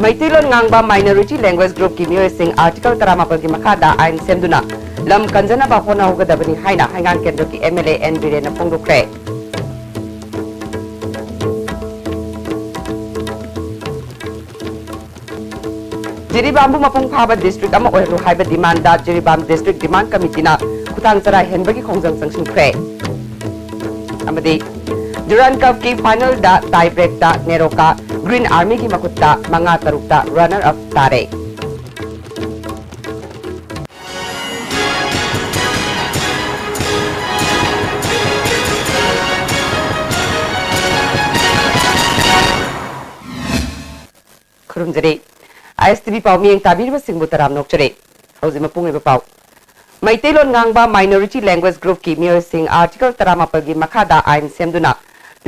Maitilon ngangba minority language group ki mioy sing article 13 ki makada ain semduna lam kanjana ba hona hogadabani haina hangang kendro ki MLA N Biren na pongdukre. Jiribambu mapung phaba district ama oiru haiba demand da Jiribam district demand committee na khutang chara henbagi khongjang sangshin khre. Amadi Duran Cup ki final da tie break da Neroka Green Army ki makutta manga tarukta runner up tare. Kurumjari ISTV pau miyeng tabir ba singbu taram nokchare. Hauzi mapung iba pau. Maitilon ngangba minority language group ki miyoy sing article 13 gi makada ain semduna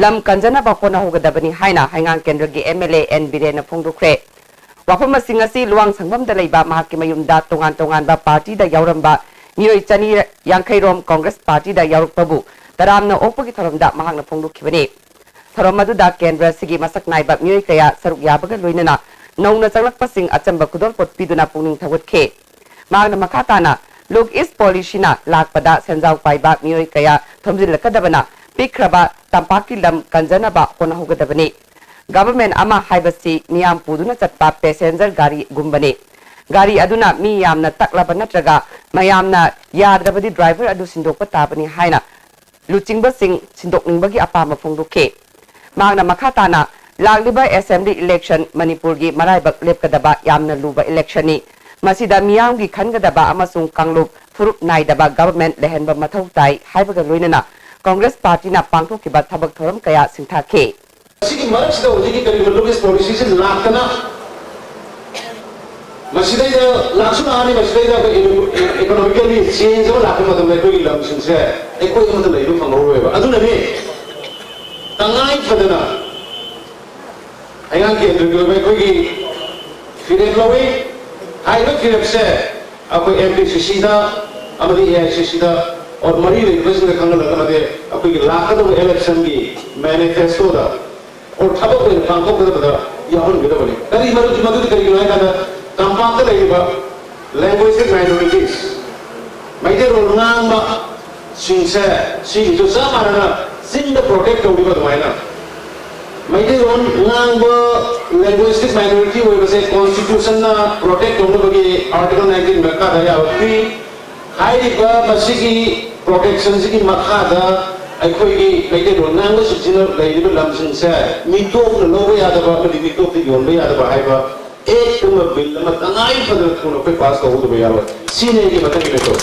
lam kanjana ba hona hogadabani haina hangang kendra gi MLA N Biren na phongdukre. Wafam masing asi luang sangbam da leiba mahaki mayumda tongan ba party da yauramba miyoy chani yangkhairom Congress party da yaurukpabu taramna okpagi tharamda mahakna phongdukhibani. Tharam madu da kendra sigi masak naiba miyoy kaya saruk yabaga loinana nauna changlakpasing achamba kudol pot piduna pungning thawatke. Mahakna makatana Look East Policy na lakpada senjaw paiba miyoy kaya thomjilakadabana pikraba tampaki lam kanjana ba hona hogadabani. Government ama haibasi miyam puduna chatpa passenger gari gumbani. Gari aduna miyamna taklaba natraga mayamna yadrabadi driver adu sindokpa tabani haina luchingba sing sindokningbagi apama phongdukhe. Mahakna makatana lagliba assembly election Manipur gi maraibak lepkadaba yamna luba election ni masida miyam gi khangadaba amasung kanglup furup naidaba government lehenba mathau tai haibaga loinana Congress party na pangthok ki ba thabak thoram kaya singthakhe sigi marasida ojigi kari look is policy se lakana masida ida laksuna ani masida ida economically change ho lakama da ko ilam sinse ekoi ma da leiru phangro ba aduna ne tangai phadana ayang ke ndru ba ko gi fire lowe hai ba fire se apoi MPCC da amadi AICC da और मरी request में खंगल लगा दे अपनी लाखों तो election की manifesto दा और ठबक में कांको कर बता यहाँ पर बिता बने करी मदद करी क्यों है क्या कंपाउंड तो लगी बा लैंग्वेज माइनॉरिटीज माइटे रोंगांग बा सिंसे सिंग जो सब मारना सिंग द प्रोटेक्ट होगी बा तुम्हारे ना माइटे रोंगांग बा लैंग्वेज माइनॉरिटी वो वैसे कॉन्स्टिट्यूशन ना प्रोटेक्ट होने बगी आर्टिकल 19 में कहा गया है हाई बा मसीकी protection sigi makada aikoi gi leite ron nang lo sujino leite lam sin se mitok no lowe ya da ba mi mitok ti yon be ya da ba hai ba ek tum bill ma tangai padar ko pe pass ko do ya ba sine gi matang le to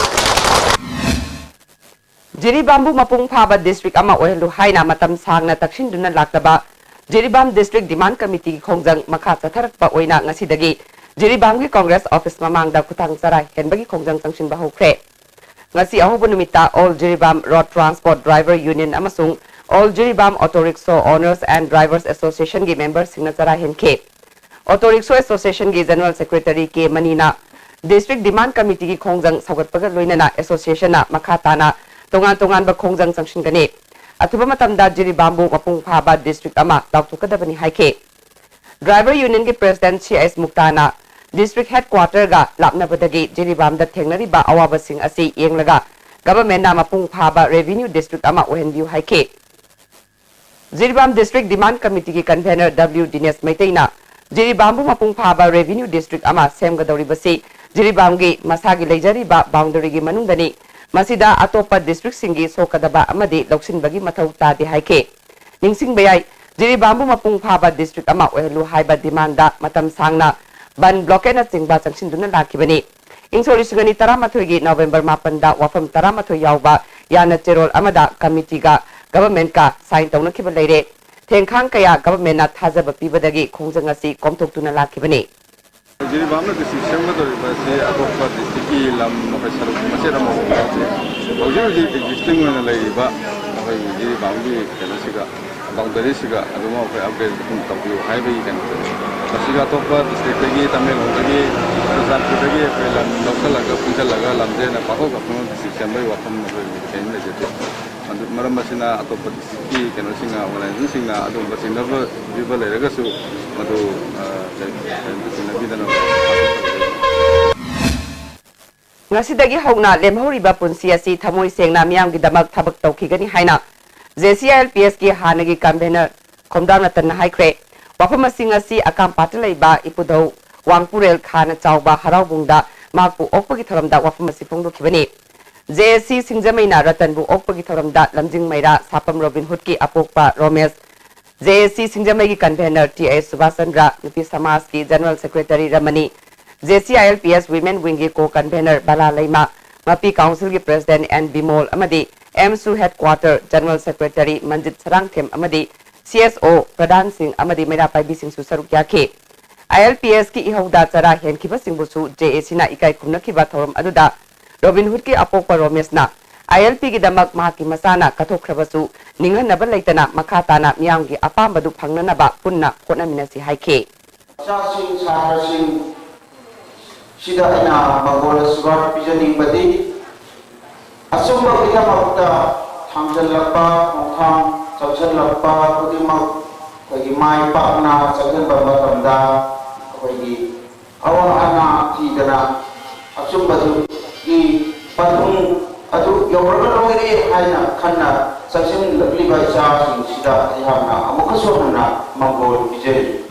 Jiribambu mapung phaba district ama oilu haina matam sangna taksin duna laktaba Jiribam district demand committee ki khongjang makha chatharak pa oina ngasidagi Jiribam gi Congress office mamang da khutang charai henbagi khongjang tangsin ba hokre ngasi ahobo numita all Jiribam road transport driver union amasung all Jiribam auto rickshaw owners and drivers association gi members signatara henke auto rickshaw association gi general secretary ke manina district demand committee gi khongjang sagatpaga loinana association na makhatana tongan ba khongjang sangshin gane athuba matamda Jiribambu mapung phaba district ama tawtukadabani haike driver union gi president CS Muktana District Headquarter ga lapna badagi Jiribam da thengnari ba awaba sing asi yenglaga government na mapung phaba revenue district ama ohen view haike Jiribam district demand committee ki convener W Dinesh Maitaina Jiribambu mapung phaba revenue district ama semgadori basi Jiribam gi masagi leijari ba boundary gi manungdani masida atopa district singi sokadaba amadi loksin bagi mathau ta di haike ningsing bayai Jiribambu mapung phaba district ama ohelu haiba demanda matam sangna ban blockade na chingba changsin duna lakhibani ingsori sugani taramathoi gi November 8 da wafam taramathoi yawba yana cherol amada committee ga government ka sign tawna khiba leire thengkhang kaya government na thajaba pibadagi khongjang asi komthok tuna lakhibani Jiribam na decision ma dori ba se atopa district ki lam no ka saru ma se ramo hoji existing na lai ba Jiribam gi kana siga boundary siga aduma ko upgrade kun tabiyo highway kan masiga atopa district gi tamil hongagi Razapur gi pelam local laga punta laga lamde na paho ka decision bai wafam no chen na jete मरम मसिना अतोप की केनोसिंगा ऑर्गेनाइजेशनसिंगा अदुम बसिनब बिबल लेरगसु मदु सिनबिदन ngasidagi hauna lemhoriba punsi asi thamoi sengna miyamgi damak thabak tawkhigani haina JCILPS ki hanagi convener khomdang tan haikre wafam asing asi akam patlaiba ipudau wangpurel khana chawba haraubungda makpu okpagi thoramda wafam asi phongdo khibani JC Singjamaina Ratanbu okpagi thoramda lamjing maira sapam Robin Hood ki apokpa Romesh JC Singjamai ki convener TS Subhasandra Nupi Samaj ki general secretary Ramani JCILPS Women Wing ki co-convener Bala Laima Mapi Council ki president and Bimol amadi MSU headquarter general secretary Manjit Sarangthem amadi CSO Pradhan Singh amadi Mera Paibi Singh su saruk yakhe ILPS ki ihauda chara hen khiba singbusu JAC na ikai kumna khiba thoram aduda Robin Hood ki apokpa Romesh na ILP ki damak mahaki masana kathokrabasu ninghanaba leitana makhatana miyam ki apambadu phangnanaba punna honaminasi haikhe Sasing sarasing sida ina magola surat pijaning badi asumba kita makta thamjal lakpa thang chawjal lakpa kudimak bagi mai pakna chawjal bamba tamda bagi awang ana tidana asumba tu I patung atu yawrana longiri haina khanna sasing lakli bai sasing sida ihana amukasona magol pijai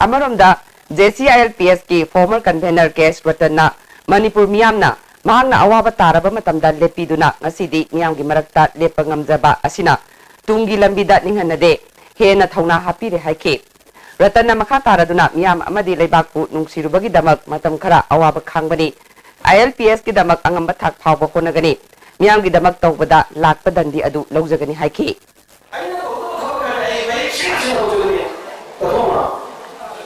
Amaramda JCILPS ki former convener Kesh Ratana Manipur miyamna mahangna awaba taraba matamda lepiduna ngasidi miyamgi marakta lepangamjaba asina tungi lambida ninghanade hena thauna hapire haike Ratana makha taraduna miyam amadi leibakpu nungsirubagi damak matam khara awaba khangbani ILPS ki damak angamba thak phawba honagani miyamgi damak tawbada lakpa dandi adu lawjagani haike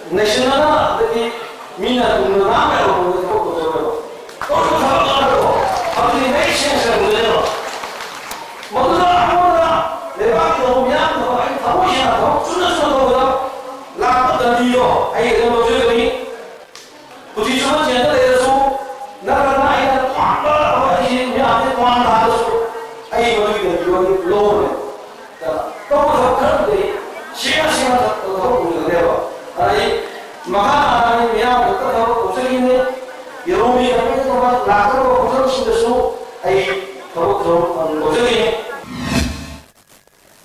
National Mina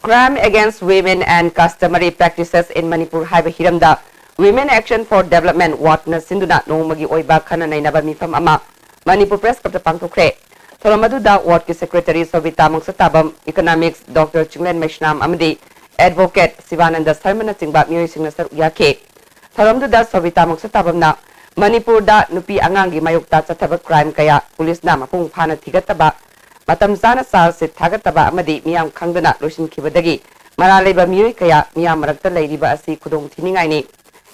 Crime against women and customary practices in Manipur haiba hiramda Women Action for Development Watna Sinduna Nomagi Oiba Khana Nainaba Mifam Ama Manipur Press Club Pangtokre Thoramadu Ward ki Secretary Sovita Mangsatabam Economics Dr. Chinglen Meshnam Amadi Advocate Sivananda Sarmana Chingba Myoy Singnasar Yake Thoramdu Sovita Mangsatabam na Manipur da nupi angangi mayukta chathaba crime kaya police na mapung phana thigataba matam sana sal se thagataba amadi miyam khangdana losin khibadagi maraleba miyoi kaya miyam marakta leiriba asi khudong thiningai ni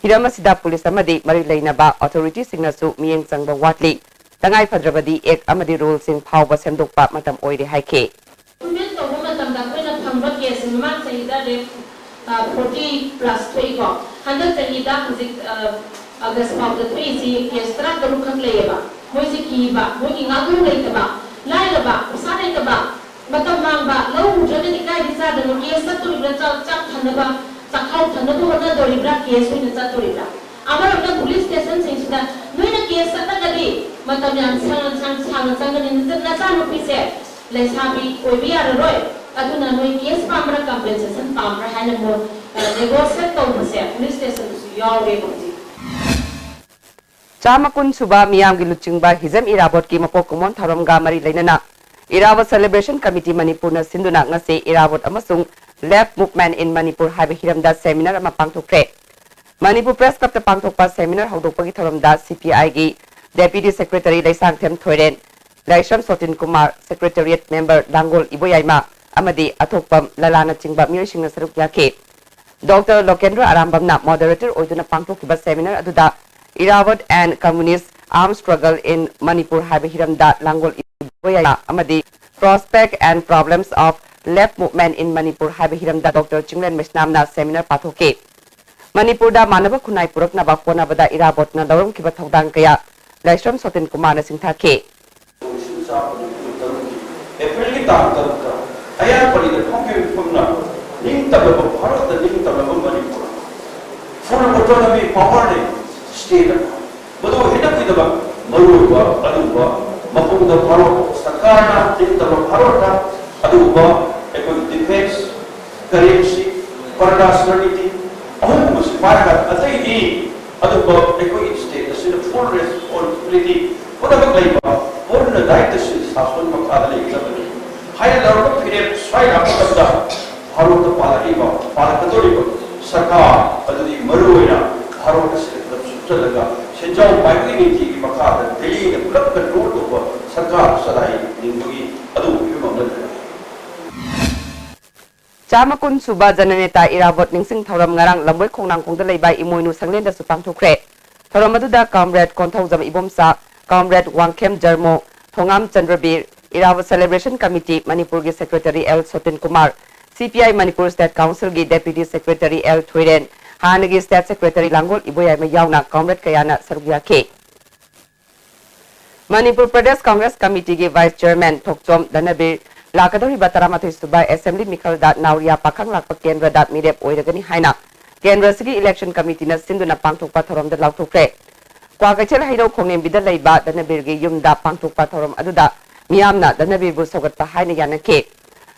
hiramasida police amadi mari leinaba authority singnasu miyeng changba watli tangai phadrabadi ek amadi rule sing phawba semdokpa matam oire haike Women to women tam da koina thangba case man sayida re 40 plus 3 ko 100 sayida music August of the 3 case tra da lukhang leyaba moi se ki ba moi ki ngagu leitaba lai ba sa leitaba matam mang ba lo jane ni kai bisa da no case ta tu ra chak thanaba chakhau thanaba na do libra case ni cha tu libra amar na police station sing sida noi na case ta da di matam yan sang ni na cha no pise le sabi oi bi ar roi aduna noi case pa amra compensation pa amra hana mo negotiate to se police station su yaw re ko Chamakun Suba Miyam Giluchingba Hizam Irabot ki Mapokumon Tharamga Mari Lainana Irabot Celebration Committee Manipur na Sinduna ngase Irabot amasung Left Movement in Manipur haiba hiramda seminar ama pangthokre Manipur Press Club ta pangthokpa seminar haudokpagi thoramda CPI gi Deputy Secretary Laisangthem Thoiren Laisham Sotin Kumar Secretariat Member Dangol Iboyaima amadi athokpam Lalana Chingba Miyoi Singna saruk yake Dr. Lokendra Arambamna moderator oiduna pangthokkiba seminar aduda Irabot and Communist Armed Struggle in Manipur haiba hiramda Langol Iboyaya amadi Prospect and Problems of Left Movement in Manipur haiba hiramda Dr. Chinglen Meshnamna seminar pathoke Manipur da manaba khunai purakna ba phona bada Irabot na lawram kiba thodang kaya Laishram Sotin Kumar na singthake April तार तरफ अया पड़ी the फंके फंगना निंग तब Bharat the निंग तब Manipur full autonomy power ने state बदो हिडक विदबा मरुवा अदुबा मपुंग the Bharat सरकार ना निंग तब भारत अदुबा एको डिफेंस करेंसी परराष्ट्र नीति अहम मुस्लिम का अतई दी अदुबा एको स्टेट से फुल रिस्पांसिबिलिटी बदबक लेबा पूर्ण दायित्व से शासन मखाद लेबा हाय लड़को फिर स्वयं आपका भारत पालकीबा पालकतोरीबा सरकार अदुदी मरुवेना भारत से सुचलगा सेंजाव पाइकी नीति की मखाद दिल्ली ने पुलक कंट्रोल तो सरकार सदाई निंबुगी अदु युममल Chamakun Suba Jananeta Irabot Ningsing Thoram Ngarang Lamboy Kongnang Kongda Leibai Imoinu Sanglenda Supang Thokre Thoramaduda Comrade Konthozam Ibomsa Comrade Wangkem Jarmo Thongam Chandrabir Irava Celebration Committee Manipur Gi Secretary L Sotin Kumar CPI Manipur State Council Gi Deputy Secretary L Thuiden Hanagi State Secretary Langol Iboyai Mayauna Comrade Kayana Sarugya K Manipur Pradesh Congress Committee Gi Vice Chairman Thokchom Danabir Lakadori Bataramathu Subai Assembly Mikal Dat Nauria Pakang Lakpa Kendra Dat Mirep Oiragani Haina Kendra Sigi Election Committee na Sinduna Pangthokpa Thorom da Lauthokre Kwakachel Hairo Khongnem Bida Leiba Danabirgi Yumda Pangthokpa Thorom Aduda Miyamna Danabir bu Sogatpa Haina Yana Ke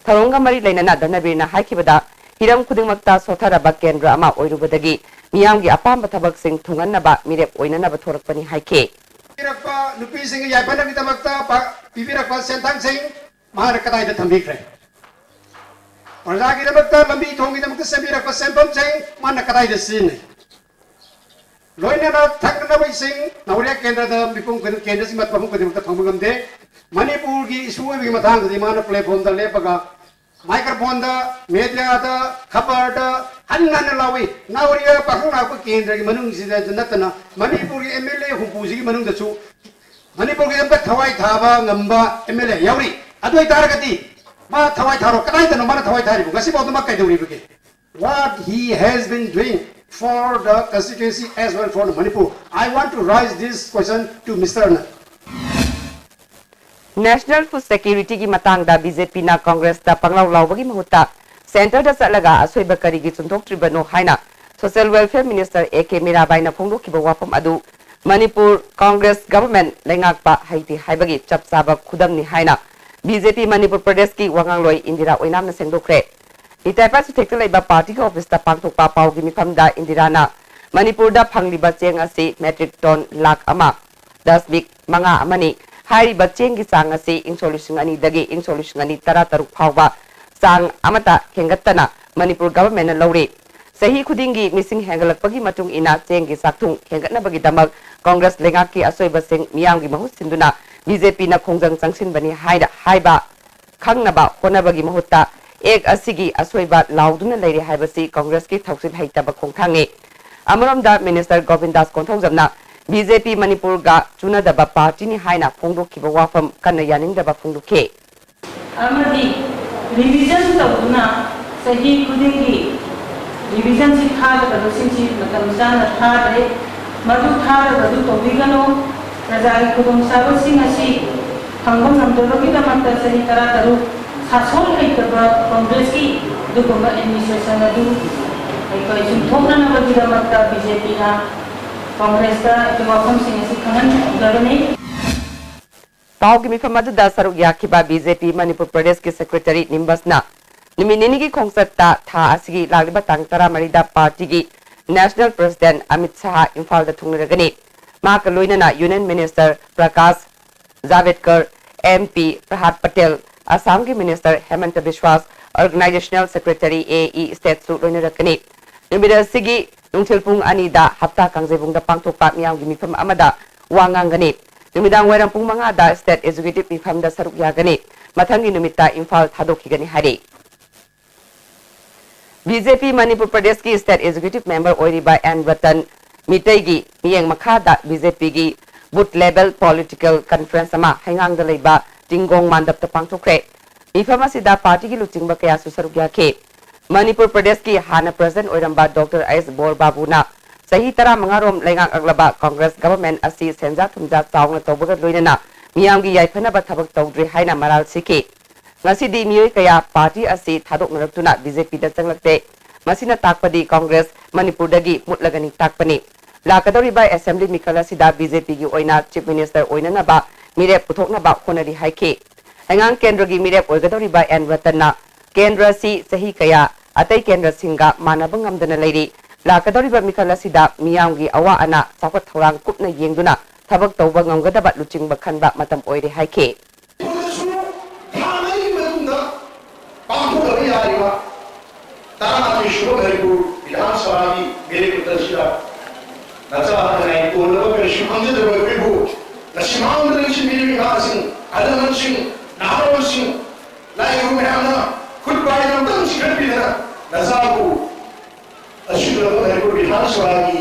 Thoronga Mari Lainana Danabir na Haikibada Hiram Kudingmakta Sotharaba Kendra Ama Oirubadagi Miyamgi Apamba Thabak Sing Thunganaba Mirep Oinanaba Thorakpani Haike Pirakpa Nupi Sing Yapana Vitamakta Pipirakpa Sentang Sing Maharakata ida thambikre Parjagi damakta lambi thongi damakta sabirakpa sempam sing manakata ida sin Loina na thakna bai sing Nauria kendra da bipum kendra simat pamuk damakta thongmgamde Manipur gi issue bi mathang di mana platform da lepaga microphone da media da khabar da hannan lawi Nauria pakna ko kendra gi manung sida natana Manipur gi MLA humpuji gi manung da chu Manipur gi amta thawai thaba ngamba MLA yauri Adoi taragati ma thawai tharo kadai tano mana thawai thari bu gasi boduma kai duri buke what he has been doing for the constituency as well for Manipur I want to raise this question to Mr. Anna National Food Security Gi Matangda BJP na Congress da Panglaw Lawbagi Mahutta Center da Salaga Asoiba Karigi Chuntok Tribano Haina Social Welfare Minister AK Mirabai na Phongdo Kiba Wapam Adu Manipur Congress Government Lengakpa Haiti Haibagi Chapsaba Khudam ni Haina BJP Manipur Pradesh ki Wangangloi Indira Oinam na Sengdokre Itaipa su tekta laiba party ka office ta pangthokpa pau gi mifam da Indira Manipur da phangliba cheng asi metric ton lakh ama 10 big manga amani hariba cheng gi chang asi solution ani dagi solution ani tara taruk phawba chang amata hengattana Manipur government na lawre sahi khudingi missing hengalakpagi matung ina cheng gi sakthung hengatna bagi damak Congress lengak ki asoiba sing miyam gi mahut sinduna BJP na khongjang changsin bani haida haiba khangnaba honabagi mahutta ek asigi asoiba lauduna leire haibasi Congress ki thausin haitaba khongthange amaramda Minister Govindas Konthojamna BJP Manipur ga chunadaba party ni haina phongdokkiba wafam kanna yaningdaba phongdokhe amadi revision tawduna sahi khudingi revision si thada ba sinchi matam sana thada madu thada badu tawigano Rajai Kudung Sabu Singh Asi Hangam Namdologi Damakta Sahi Tara Taru Sasol Haitaba Congress ki Dukuma Administration Adu Aiko Isum Thokna Nabagi Damakta BJP na Congress ta Ito Wafam Singh Asi Khangan Garane Pau ki mifamadu da saruk yakiba BJP Manipur Pradesh ki Secretary Nimbasna Niminini ki khongsatta tha asigi lagliba tangtara marida party ki National President Amit Shah Imphal da thungragani Maka Loinana Union Minister Prakash Javadekar MP Prahat Patel Assam ki Minister Hemant Biswas Organizational Secretary AE State Su Loinarakani Nimida Sigi Nungchilpung Anida Hapta Kangjebung da Pangthokpa miyam gi mifam amada wangangani Nimidang wairang pung mga da State Executive mifam da saruk yagani mathangi numita Imphal thadokigani hari BJP Manipur Pradesh ki State Executive Member Oiriba N Ratan Mitaigi miyang makada BJP gi boot level political conference ama hangang da leiba tingong mandap ta pangthokre mifam asida party gi luchingba kaya susaruk yake Manipur Pradesh ki hana president oiramba Dr. S. Bor Babuna sahi tara mangarom lengang aglaba Congress government asi senja thumja chawna tawbaga loinana miyam gi yaifana ba thabak tawdri haina maral siki ngasidi miyoi kaya party asi thadok narakuna BJP da changlakte masina takpadi Congress Manipur dagi mutlagani takpani lakadori by assembly mikala sida BJP gi oina chief minister oina na ba mirep puthok na ba khonari haike angang kendra gi mirep oigadori by N Ratana kendra si sahi kaya atai kendra singa manabang amdana leiri lakadori ba mikala sida miyam gi awa ana sakwat thorang kupna yengduna thabak tawba ngamgadaba luching bakhanba matam oire haike ताना शुभ घरेलू विधानसभा की मेरे कुतरशिला नचा है तो लोग के शुभंजित बेबू नशिमांद्र सिंह मेरे विकास सिंह अदमन सिंह नारोल सिंह लाइव में आना खुद बाई में तम सिंह भी ना नजाबू अशुभ घरेलू विधानसभा की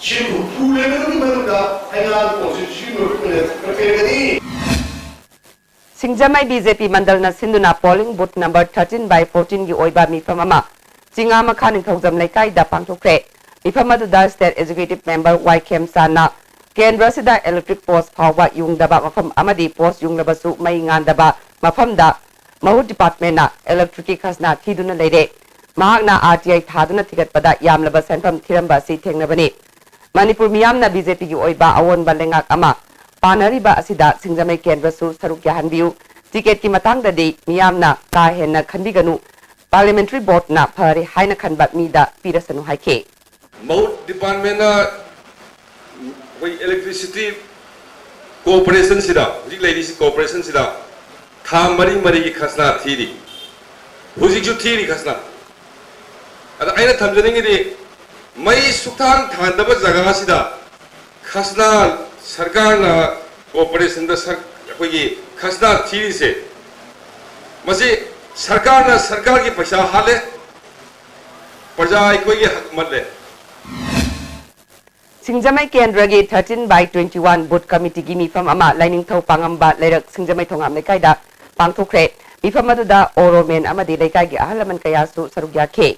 शिव फूले में भी बनूंगा हैलाल कॉन्स्टिट्यूशन में प्रिपेयर करी Singjamai BJP mandal na sinduna polling booth number 13/14 gi oiba mifam ama singa makhan thongjam laikai da pangthokre mifam adu da state executive member YKM sana kendra sida electric post phawba yungdaba mafam amadi post yunglabasu mai ngandaba mafam da mahut department na electric khasna thiduna leire mahakna RTI thaduna thigatpada yamlaba senfam thiramba si thengnabani Manipur miyam na BJP gi oiba awon balengak ama Panariba asida Singjamai kendra su saruk yahanbiu ticket ki matang da de miyamna ka henna khanbiganu parliamentary board na phari haina khanba mida pirasanu haike Mahut department na we electricity corporation sida hujik ladies corporation sida tham mari ki khasna thiri hujik ju thiri khasna ada aina thamjaningi de mai sukthan thandaba jaga sida khasna सरकार ना cooperation दा sir कोई खसना थी से मसे सरकार की पैसा हाले प्रजा कोई हक मले Singjamai kendra gi 13/21 boot committee gi mifam ama lining thau pangamba lerak Singjamai thongam lekai da pangthokre mifam adu da oromen amadi lekai gi ahalaman kaya su sarugya khe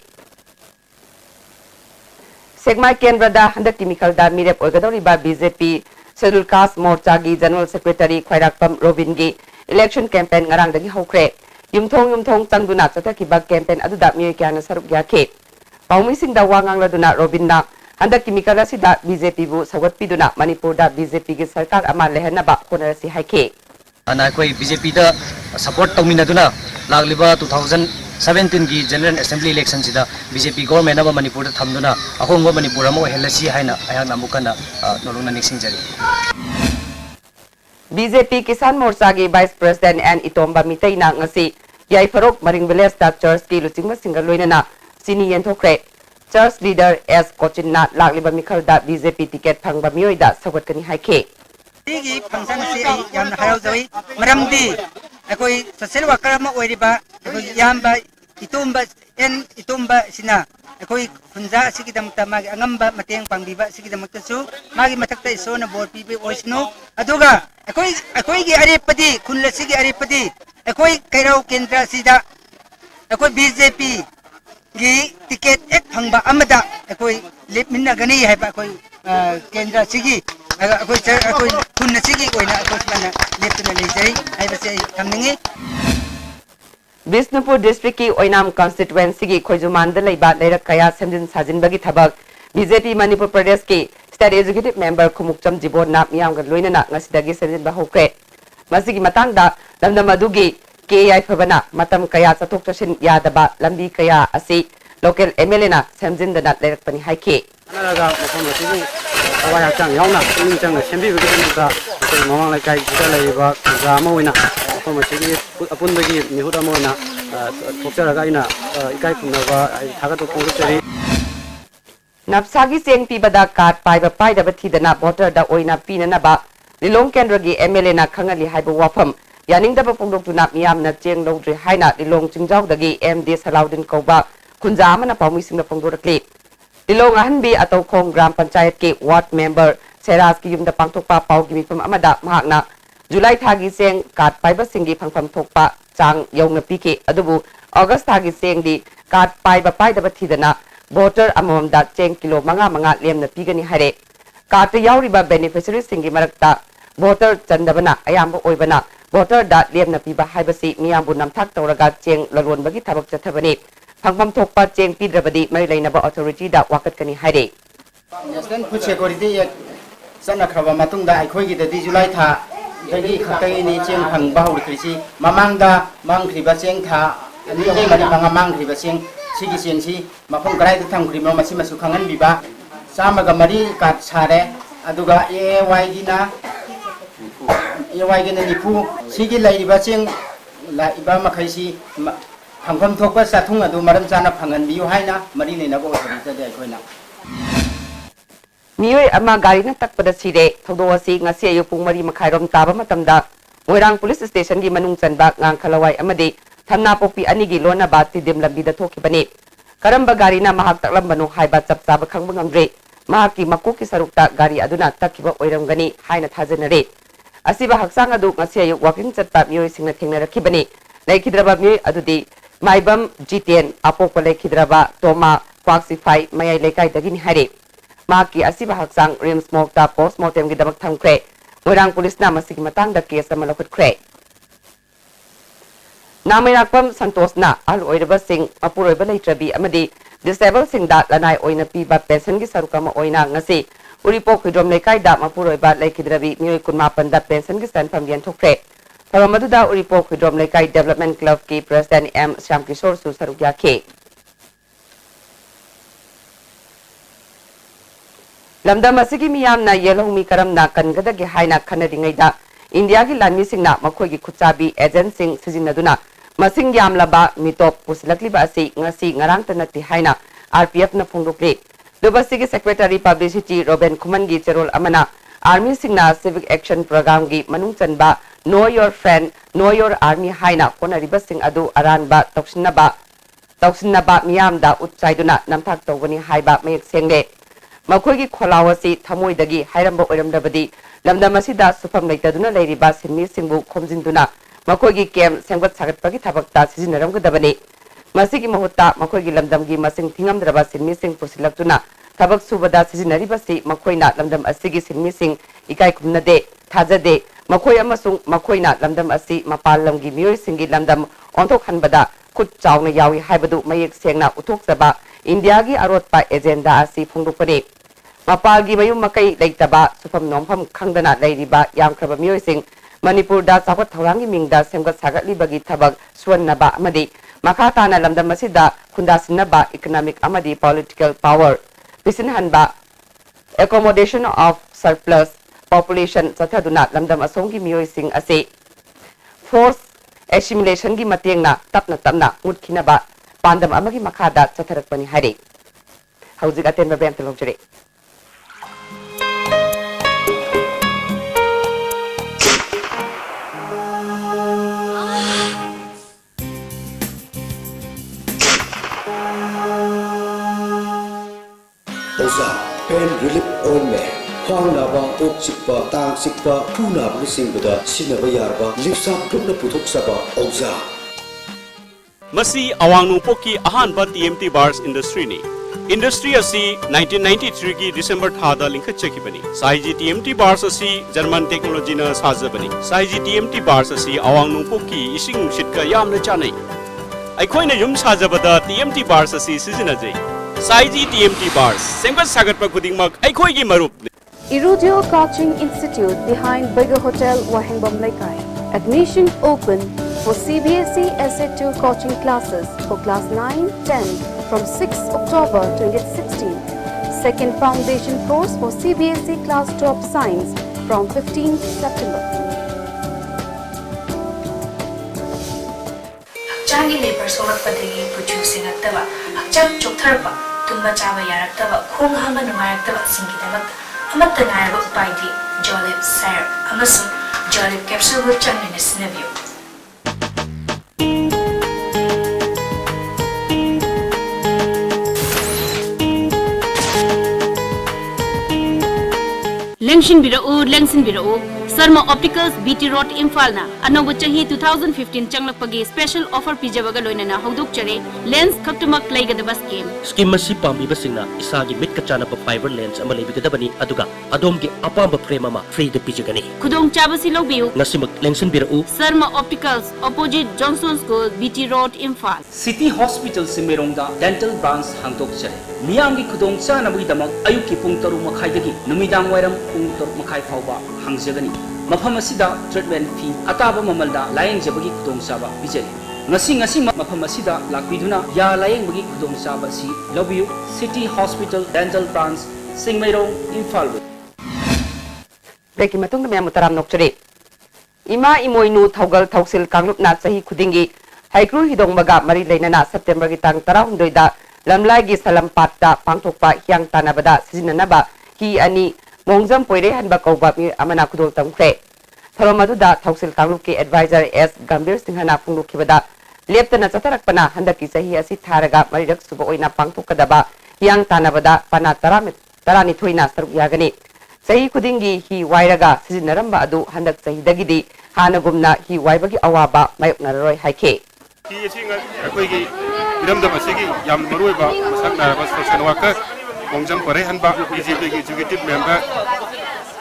Segmai kendra da handak chemical da mirep oigadori ba BJP Scheduled Caste Morcha gi General Secretary Khairakpam Robin gi election campaign ngarang dagi hokre yumthong changduna chathakiba campaign aduda mi kyana saruk yakhe paumi sing da wangang laduna Robin na handak chemical asida BJP bu sawat piduna Manipur da BJP gi sarkar ama lehna ba khona si haike ana koi BJP da support tawmina duna lagliba 2017 की general assembly election सिदा BJP government अब Manipur थमदुना अहोंग Manipur Amo हेलसी हाइना Ayana मुकना नोलुना निक्सिंजरी BJP Kisan Morcha gi Vice President and Itomba Mitaina ngasi yai farok maring village da church ki luchingma singal loinana sini yenthokre church leader S Kochinna lagliba mikhal da BJP ticket phangba mioi da sawat kani haike igi function si ai yam harau joi maramdi akoi social worker ma oiriba yamba itumba sina akoi khunja sigidamta magi angamba mateng pangbiba sigidamta su magi matakta isona bor pibi oisno aduga akoi gi aripadi khunla sigi aripadi akoi kairau kendra sida akoi BJP gi ticket ek phangba amada akoi lepminna gani haiba akoi kendra sigi akoi khunna sigi oina akoi mana leptuna lejai haibase kamningi Bisnupur district ki Oinam constituency ki Khojumanda leiba leirak kaya semjin sajin bagi thabak BJP Manipur Pradesh ki state executive member Khumukcham Jibon na miyam ga loinana ngasidagi semjin ba hokre masigi matang da lamdam adugi KI phabana matam kaya chathok chasin yadaba lambi kaya asi local MLA na semjin dana leirak pani haike Anaraga mafam asigi awaya chang yauna ning chang sembi bi da mamang lai kai da leiba jama oina mafam asigi apun bagi mihura moina thokcharaga ina ikai kunaba thaga to pongchari Napsagi seng pibada card pai da bathidana voter da oina pinana ba Lilong kendra gi MLA na khangali haiba wafam yaning da pongdok tu na miyam na cheng lodri haina Lilong chingjau dagi MD Salaudin Koba kunja mana paumi sing na pongdorakli Lilong ahanbi ataw khong gram panchayat ki ward member Seras ki yumda pangthokpa pau gi mifam amada mahakna July thagi seng card paiba singi phangpham thokpa chang yong na piki adubu August thagi seng di card pai da bathidana voter amom da cheng kilo manga lem na pigani hare card yauriba beneficiaries singi marakta voter chandabana ayamba oibana ꯚꯣꯇꯔꯗ ꯂꯦꯝꯅ ꯄꯤꯕ ꯍꯥꯏꯕꯁꯤ ꯃꯤꯌꯥꯝꯕꯨ ꯅꯝꯊꯥꯛ ꯇꯧꯔꯒ ꯆꯦꯡ ꯂꯂꯣꯟꯕꯒꯤ ꯊꯕꯛ ꯆꯠꯊꯕꯅꯤ ꯐꯪꯐꯝ ꯊꯣꯛꯄ ꯆꯦꯡ ꯄꯤꯗ꯭ꯔꯕꯗꯤ ꯃꯔꯤ ꯂꯩꯅꯕ ꯑꯣꯊꯣꯔꯤꯇꯤꯗ ꯋꯥꯀꯠꯀꯅꯤ ꯍꯥꯏꯔꯦ ꯅꯦꯁꯅꯦꯜ ꯐꯨꯗ ꯁꯦꯀꯨꯔꯤꯇꯤ ꯑꯦꯛ ꯆꯠꯅꯈ꯭ꯔꯕ ꯃꯇꯨꯡꯗ ꯑꯩꯈꯣꯏꯒꯤꯗꯗꯤ ꯖꯨꯂꯥꯏ ꯊꯥꯗꯒꯤ ꯈꯛꯇꯒꯤꯅꯤ ꯆꯦꯡ ꯐꯪꯕ ꯍꯧꯔꯛꯈ꯭ꯔꯤꯁꯤ ꯃꯃꯥꯡꯗ ꯃꯥꯡꯈ꯭ꯔꯤꯕ ꯆꯦꯡ ꯊꯥ 2-3 ꯃꯥꯡꯈ꯭ꯔꯤꯕ ꯆꯦꯡ ꯁꯤꯒꯤ ꯆꯦꯡꯁꯤ ꯃꯐꯝ ꯀꯗꯥꯏꯗ ꯊꯝꯈ꯭ꯔꯤꯕꯅꯣ ꯃꯁꯤꯃꯁꯨ ꯈꯪꯍꯟꯕꯤꯕ 104 ꯀꯥꯔꯗ ꯁꯥꯔꯦ ꯑꯗꯨꯒ AYꯒꯤꯅ ꯅꯤꯐꯨ ꯁꯤꯒꯤ ꯂꯩꯔꯤꯕ ꯆꯦꯡ ꯂꯥꯛꯏꯕ ꯃꯈꯩꯁꯤ ꯐꯪꯐꯝ ꯊꯣꯛꯄ ꯆꯥꯊꯨꯡ ꯑꯗꯨ ꯃꯔꯝ ꯆꯥꯅ ꯐꯪꯍꯟꯕꯤꯌꯨ ꯍꯥꯏꯅ ꯃꯔꯤ ꯂꯩꯅꯕ ꯑꯣꯊꯣꯔꯤꯇꯤꯗ ꯑꯩꯈꯣꯏꯅ ꯃꯤꯑꯣꯏ ꯑꯃ ꯒꯥꯔꯤꯅ ꯇꯛꯄꯗ ꯁꯤꯔꯦ ꯊꯧꯗꯣꯛ ꯑꯁꯤ ꯉꯁꯤ ꯑꯌꯨꯛ ꯄꯨꯡ 4:30 ꯇꯥꯕ ꯃꯇꯝꯗ ꯃꯣꯏꯔꯥꯡ ꯄꯨꯂꯤꯁ ꯁ꯭ꯇꯦꯁꯟꯒꯤ ꯃꯅꯨꯡ ꯆꯟꯕ ꯉꯥꯡꯈꯂꯋꯥꯏ ꯑꯃꯗꯤ ꯊꯝꯅꯥꯄꯣꯛꯄꯤ ꯑꯅꯤꯒꯤ ꯂꯣꯟꯅꯕ ꯇꯤꯗꯤꯝ ꯂꯝꯕꯤꯗ ꯊꯣꯛꯈꯤꯕꯅꯤ ꯀꯔꯝꯕ ꯒꯥꯔꯤꯅ ꯃꯍꯥꯛ ꯇꯛꯂꯝꯕꯅꯣ ꯍꯥꯏꯕ ꯆꯞ ꯆꯥꯕ ꯈꯪꯕ ꯉꯝꯗ꯭ꯔꯤ ꯃꯍꯥꯛꯀꯤ ꯃꯀꯣꯛꯀꯤ ꯁꯔꯨꯛꯇ ꯒꯥꯔꯤ ꯑꯗꯨꯅ ꯇꯛꯈꯤꯕ ꯑꯣꯏꯔꯝꯒꯅꯤ ꯍꯥꯏꯅ ꯊꯥꯖꯅꯔꯤ ꯑꯁꯤꯕ ꯍꯛꯆꯥꯡ ꯑꯗꯨ ꯉꯁꯤ ꯑꯌꯨꯛ ꯋꯥꯀꯤꯡ ꯆꯠꯄ ꯃꯤꯑꯣꯏꯁꯤꯡꯅ ꯊꯦꯡꯅꯔꯛꯈꯤꯕꯅꯤ ꯂꯩꯈꯤꯗ꯭ꯔꯕ ꯃꯤꯑꯣꯏ ꯑꯗꯨꯗꯤ ꯃꯥꯏꯕꯝ ꯖꯤꯇꯦꯟ ꯑꯄꯣꯛꯄ ꯂꯩꯈꯤꯗ꯭ꯔꯕ ꯇꯣꯃꯥ ꯀ꯭ꯋꯥꯛꯁꯤꯐꯥꯏ ꯃꯌꯥꯏ ꯂꯩꯀꯥꯏꯗꯒꯤꯅꯤ ꯍꯥꯏꯔꯤ ꯃꯍꯥꯛꯀꯤ ꯑꯁꯤꯕ ꯍꯛꯆꯥꯡ ꯔꯤꯝꯁ ꯃꯣꯛꯇ ꯄꯣꯁꯠꯃꯣꯔꯇꯦꯝꯒꯤꯗꯃꯛ ꯊꯝꯈ꯭ꯔꯦ ꯃꯣꯏꯔꯥꯡ ꯄꯨꯂꯤꯁꯅ ꯃꯁꯤꯒꯤ ꯃꯇꯥꯡꯗ ꯀꯦꯁ ꯑꯃ ꯂꯧꯈꯠꯈ꯭ꯔꯦ ꯅꯥꯃꯩꯔꯥꯛꯄꯝ ꯁꯟꯇꯣꯁꯅ ꯑꯍꯜ ꯑꯣꯏꯔꯕꯁꯤꯡ ꯃꯄꯨꯔꯣꯏꯕ ꯂꯩꯇ꯭ꯔꯕꯤ ꯑꯃꯗꯤ ꯗꯤꯁꯦꯕꯜꯁꯤꯡꯗ ꯂꯅꯥꯏ ꯑꯣꯏꯅ ꯄꯤꯕ ꯄꯦꯟꯁꯟꯒꯤ ꯁꯔꯨꯛ ꯑꯃ ꯑꯣꯏꯅ ꯉꯁꯤ उरीपोक हुइद्रोम लेकाइदा मपुरोइबा लेखिद्रबी मियोय 25 पेंशन की सेंफम येंथोख्रे थरम अदुदा उरीपोक हुइद्रोम लेकाइ डेवलपमेंट क्लब की प्रेसिडेंट एम श्यामकिशोर सु सरुक याखे लमदम असिगी मियामना येलोमी करमना कनगदगे हाइना खनरिङैदा इंडिया की लानमी सिंगना मखोइगी खुचाबी एजेंट सिंग सिजिनदुना मसिंग यामलबा मिटोप पुसलकलिबा असि ngasi ngarang tanati haina RPF na phongdokle Lubasigi Secretary Publicity Robin Kumangi Cherol Amana Army Singna Civic Action Program gi manung chanba Know Your Friend Know Your Army haina konariba sing adu aranba toksinaba miyamda utsaiduna namthak tawani haiba mayek sengde makhoi kholawasi thamoidagi hairamba oiramdabadi lamdamasida sufam leitaduna leiriba sinmi singbu khomjinduna makhoi kem sengbat sagatpagi thabakta sijinaramgadabani masigi mahutta makhoi lamdamgi masing thingamdraba sinmi sing pusilaktuna tabak subada sijinaribasi makhoina lamdam asigi sinmi sing ikai kumnade thajade makhoi amasung makhoina lamdam asi mapal lamgi miyoi singi lamdam onthok hanbada khut chawna yawi haibadu mayek sengna uthokjaba india gi arotpa agenda asi phungdukpani mapal gi mayum makai leitaba sufam nompham khangdana leiriba yamkraba miyoi sing manipur da chawat thorangi mingda semgat sagatli thabak suannaba amadi makhatana lamdam asida khundasinaba economic amadi political power Pisinhanba accommodation of surplus population chathaduna lamdam asonggi miyoi sing ase force assimilation gi matengna tapna mutkhinaba pandam amagi makhada chatharakpani hari hauzik atenba bem telokjare Pain relief ointment khwang naba ok sikpa tang sikpa phuna bu singbuda sinaba yarba lipsap dukna puthok saba auza Masi awangnu poki ahanba TMT bars industry ni industry asi 1993 ki December thada linkha chekibani saiji TMT bars asi German technology na sajabani saiji TMT bars asi awangnu poki ising sitka yamna chanai aikhoina yum sajabada TMT bars asi sizinajai saiji TMT bars semgat sagatpa khudingmak aikhoigi marup Irudio Coaching Institute behind Bigger Hotel Wahingbam Laikai. Admission open for CBSE Essay 2 coaching classes for class 9, 10 from 6 October 2016. Second foundation course for CBSE class 12 science from 15th September. Hakchangi labor solakpadagi producing attaba hakchang choktarba tumba chaba yaraktaba khong hama nungayaktaba singidamak amatta nairaba upaidi Jolib Syrup amasung Jolib capsule gu changmina sinabiyo Lengsin birau Sarma Opticals BT Road Imphal Anova Chahi 2015 Changlakpagi special offer pijabaga loinana hodok chare lens khaktumak laigadaba scheme. Scheme masi pambibasingna isagi mit kachana pa fiber lens ama lebigadabani aduga adomgi apamba frame ama free de pijagani. Khudong chabasi logbiu Nasimak lengsin birau Sarma Opticals opposite Johnson School BT Road Imphal. City Hospital Simerongda dental branch hangtok chare. Miyamgi khudong chana bugidamak ayuki pung 3 makhai numidang wairam pung 3 makhai fauba hangjagani. Mafam asida treatment fee ataba mamalda layeng jabagi khudong chaba bijai. Ngasi mafam asida lakbiduna ya layeng bagi khudong chaba si lobiu City Hospital Dental Branch Singmairong Imphal. Breaking matung na mutaram nokchari. Ima imoinu thaugal thausil kanglup na sahi khudingi haikru hidong maga mari leinana September gi tang 16 da lamlai gi salampatta pangthokpa hyang tanabada sizinanaba hi ani Mongjam poire hanba kauba mi amana kudol tamkre. Thalomadu da thausil kanglup ke advisor S Gambir Singhana punglu kibada leptana chatarak pana handaki sahi asi tharaga marirak suba oina pangthokadaba hyang tanabada pana tarani thoina saruk yagani. Sahi khudingi hi wairaga sizinaramba adu handak sahi dagidi hanagumna hi waibagi awaba mayoknaroi haike. Hi singa akoigi iramda masigi yam maruiba masakna bas social worker Mongjam pare hanba BJP ki executive member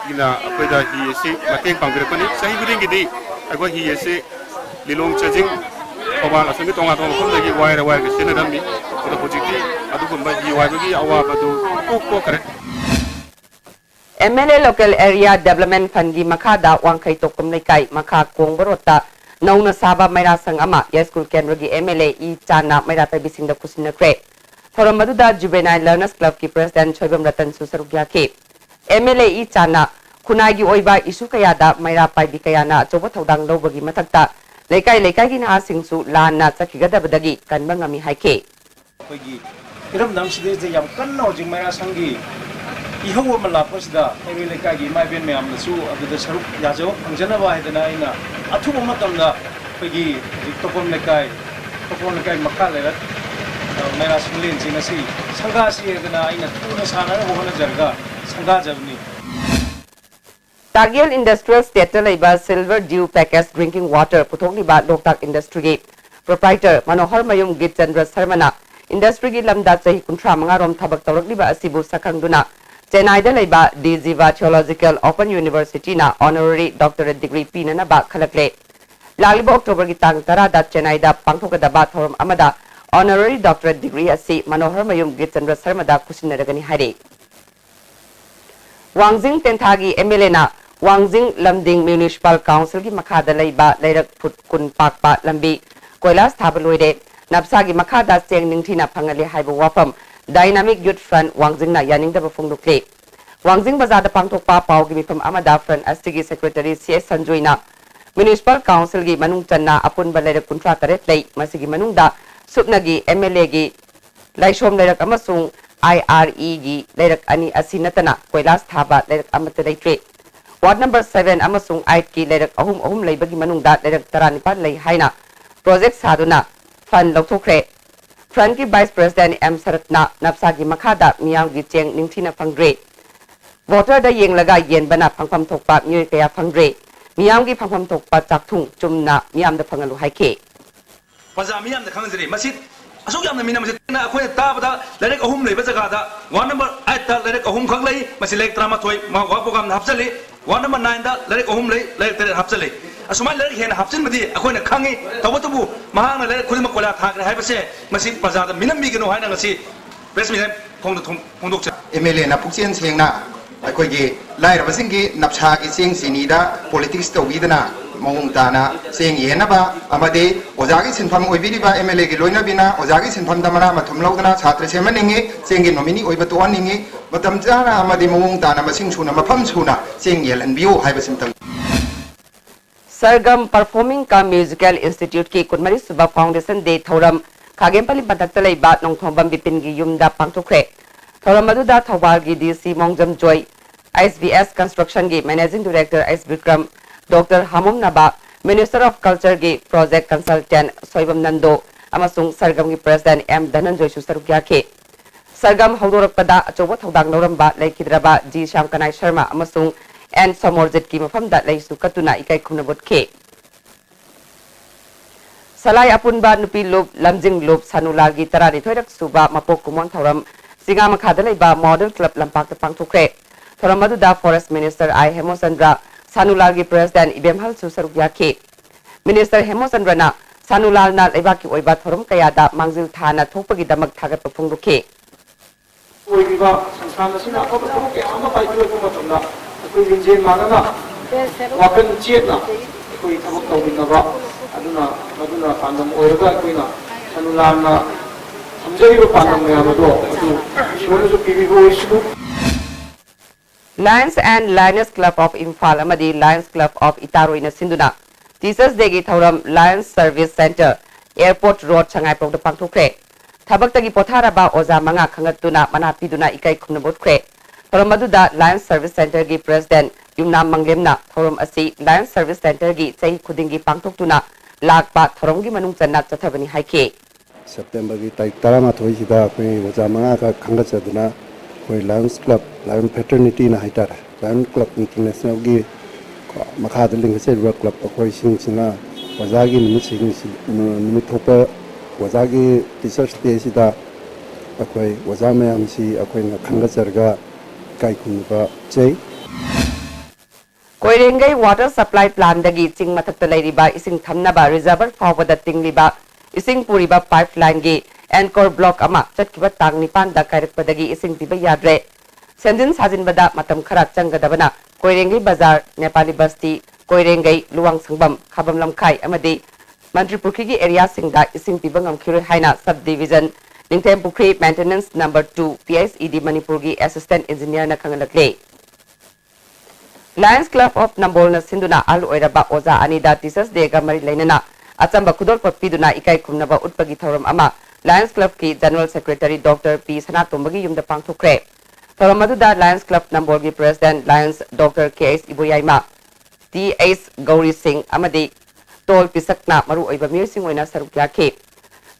ina akoida hi si mateng panggrepani sahi guding gidi agwa hi si lilong chajing awal asangi tonga khomdagi waira waira sinadami oda projecti adu gumba hi waibagi awaba du ko kare MLA Local Area Development Fund gi makada wangkai tokum lekai maka kong borota nauna saba maira sang ama ya school kendra gi MLA I chana maira tai bising da kusina kre Thoramadu da Juvenile Learners Club ki President Choibam Ratan Susarugya ke MLA I chana kunai gi oiba isu kaya da maira pai bi kaya na choba thodang lobagi mathakta lekai gi na singsu lana chakigada badagi kanbangami haike koigi iram dam side je yam kanno jing maira sangi ihawo mala posida eri lekai gi mai ben meam su aduda saruk yajo angjana ba hedana ina athu matamda koigi topom lekai makka lerat Mera Sunglin Jinasi, Sangasi Edana in a Tuna Sana, Hona Jarga, Sanga Javni. Tagiel Industrial State Labor Silver Dew Package Drinking Water, Putongli Ba Loktak Industry Proprietor Manohar Mayum Gitchandra Sarmana, Industry Lamda Sahi Kuntra Mangarom Tabak Tawakliba Asibu Sakangduna, Chennai Laiba Diziva Theological Open University na Honorary Doctorate Degree Pinana Ba Kalakle. Laliba October Gitang Tarada Chennai da Pangtoka Ba Thorum Amada. Honorary Doctorate Degree asi Manohar Mayum Gitchandra Sarmada kusinaragani hari. Wangjing Tenthagi MLA na Wangjing Lamding Municipal Council gi makada laiba lairak phut kun pakpa lambi koilas thabaloide napsagi makada cheng ningthina phangale haiba wafam Dynamic Youth Front Wangjing na yaning da bafungdukle. Wangjing bazar da pangthokpa pau gi mifam amada front asigi secretary CS Sanjoina Municipal Council gi manung channa apun balairak kuntra taret lei masigi manung da Supnagi MLA gi Laishom Lerak Amasung IRE gi Lerak Ani Asinatana Koilas Thaba Lerak Amata Leitre Ward number 7 Amasung 8 ki Lerak Ahum Leibagi Manungda Lerak Taranipan Lei Haina Project Saduna Fund Lokthokre Front ki Vice President M Saratna Napsagi Makada Miyang gi Cheng Ningthina Phangre Voter da Yeng Laga Yen Bana Phangpham Thokpa Myoy Kaya Phangre Miyang gi Phangpham Thokpa Chakthung Chumna Miyam da Phangalu Haike Pazamiam the Kanzri, Masit, Asukam the Minam, Tabada, Lerek Home Lebezagada, 1 number 8, Lerek Home Kangley, Masilek Tramatoi, Mawapogam Hapsali, 1 number 9, Lerek Home Lake Hapsali. Asuma Lerek Hen Hapsin with the Akona Kangi, Tawatabu, Mahana Lerek Kulimakola, Habase, Masit Pazada, Minamigano Hanasi, Westminster Conductor. MLA Napuxian Singna, Akogi, Lyra Basingi, Napsaki Sing Sinida, politics to Widana. Mongtana saying Yenaba, Amade, Ozagi Sinfam Ubiba, MLA Giloina Bina, Ozagi Sinfam Damana, Matumlogana, Satra Semaningi, saying Nomini Ubatuaningi, Matamzana, Amadi Mongtana, Masinguna, Mapamsuna, saying Yel and Bio Hybasintam. Sargam Performing Ka Musical Institute ki Kunmari Suba Foundation Day Thoram, Kagempali Patatalay Bat Nong Thombam Bipingi Yumda Pangtokre, Thoramadu Thawagi DC Mongjam Joy, ISVS Construction Gi Managing Director S. Vikram, Dr. Hamum Naba, Minister of Culture gi Project Consultant Soibam Nando, Amasung Sargam gi President M. Dhananjoy Susarugya ke. Sargam Haudorak Pada Achoba Thodang Noramba Laikidraba G. Shamkanai Sharma, Amasung and Somorjit ki mafamda leisu katuna ikai khumnabot ke Salai apunba nupi lob lamjing lob sanular gi tarani thoirak suba mapok kumon thoram singa makhada leiba model club lampak ta pangthokre thoram maduda forest minister I Hemosandra sanular gi president ibemhal su saruk yakhe minister Hemosandra na sanular na leiba ki oiba thoram kayada mangjil thana thokpagi damak thagat pungdukhe 오이비가 상상하시나 어떻게 아마 발표를 보면서 그 민재 많아나 와pen 지했나 그 타복도 있나봐 아두나 반동 오이가 그이나 산울라나 삼자리로 반동 내야도 아주 시원해서 비비고 있고 Lions and Lioness Club of Imphal amadi Lions Club of Itaro ina sinduna Teachers Day gi thoram Lions Service Center Airport Road Changai Pong da pangthokre Thabak tagi potharaba oza manga khangatuna manapiduna ikai khumnabot khre thoram maduda Lions Service Center gi president Yumnam Manglemna thoram asi Lions Service Center gi chai khudingi pangthoktuna lakpa thoram gi manung channa chathabani haike September gi tarik 13 sida koi oza manga ka khangataduna koi Lions Club Lion Fraternity na haitara Lions Club International gi makhada lingse club koi singna oza gi nimit thopa Wazagi Research Day sida akwai wazamayam si akwai na khangajarga kai kunba chei Koirengai water supply plant dagi ching mathakta leiriba ising thamnaba reservoir fawada tingliba ising puriba pipeline gi anchor block ama chatkiba tang nipan da kairakpadagi ising piba yadre sendin sajinbada matam khara changadabana Koirengai bazar Nepali basti Koirengai luwang sangbam khabam lamkhai amadi Manipuri ki area singda ising pibangam khire haina subdivision Ningtem Pukri maintenance number 2 PSED Manipur gi assistant engineer na khangalakle Lions Club of Nambol na sinduna al oiraba oza anida Teachers Day ga mari lainana achamba khudol papiduna ikai khumnaba utpagi thoram ama Lions Club ki general secretary Dr P Sanatombagi yumda pangthokre thoram maduda Lions Club Nambol gi president Lions Dr KS Iboyaima TS Gauri Singh amadi Tol pisakna maru oiba mirsing oina saruk yakhe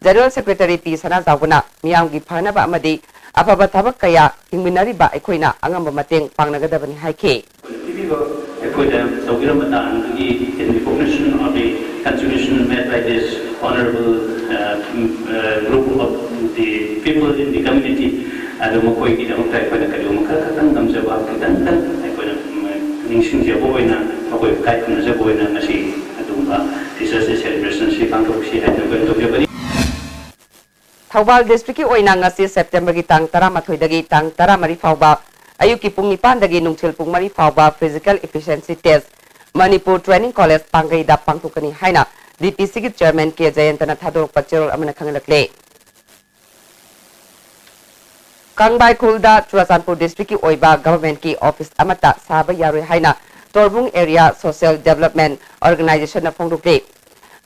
General Secretary P Sana Zawuna miyam gi phanaba amadi afaba thabak kaya hingminari ba aikoina angamba mateng pangnagadabani haike in recognition of the contribution made by this honorable group of the people in the community adu makoi gi damak tai koina kali makha katang damjaba katang aikoina ningsing jabo oina makoi kai kuna jabo oina masi Teachers Day celebration si pangtoksi hai Thawbal district ki oina ngasi September gi tang 13 dagi tang 13 fawba ayuki pung 9 dagi nungchil pung 3 fawba physical efficiency test Manipur Training College pangai da pangtukani haina DPC ki chairman ke Jayantana thadok pachirol amana khangalakle Kangbai Khulda Churasanpur district ki oiba government ki office amata saba yaroi haina Torbung Area Social Development Organization na phongdukle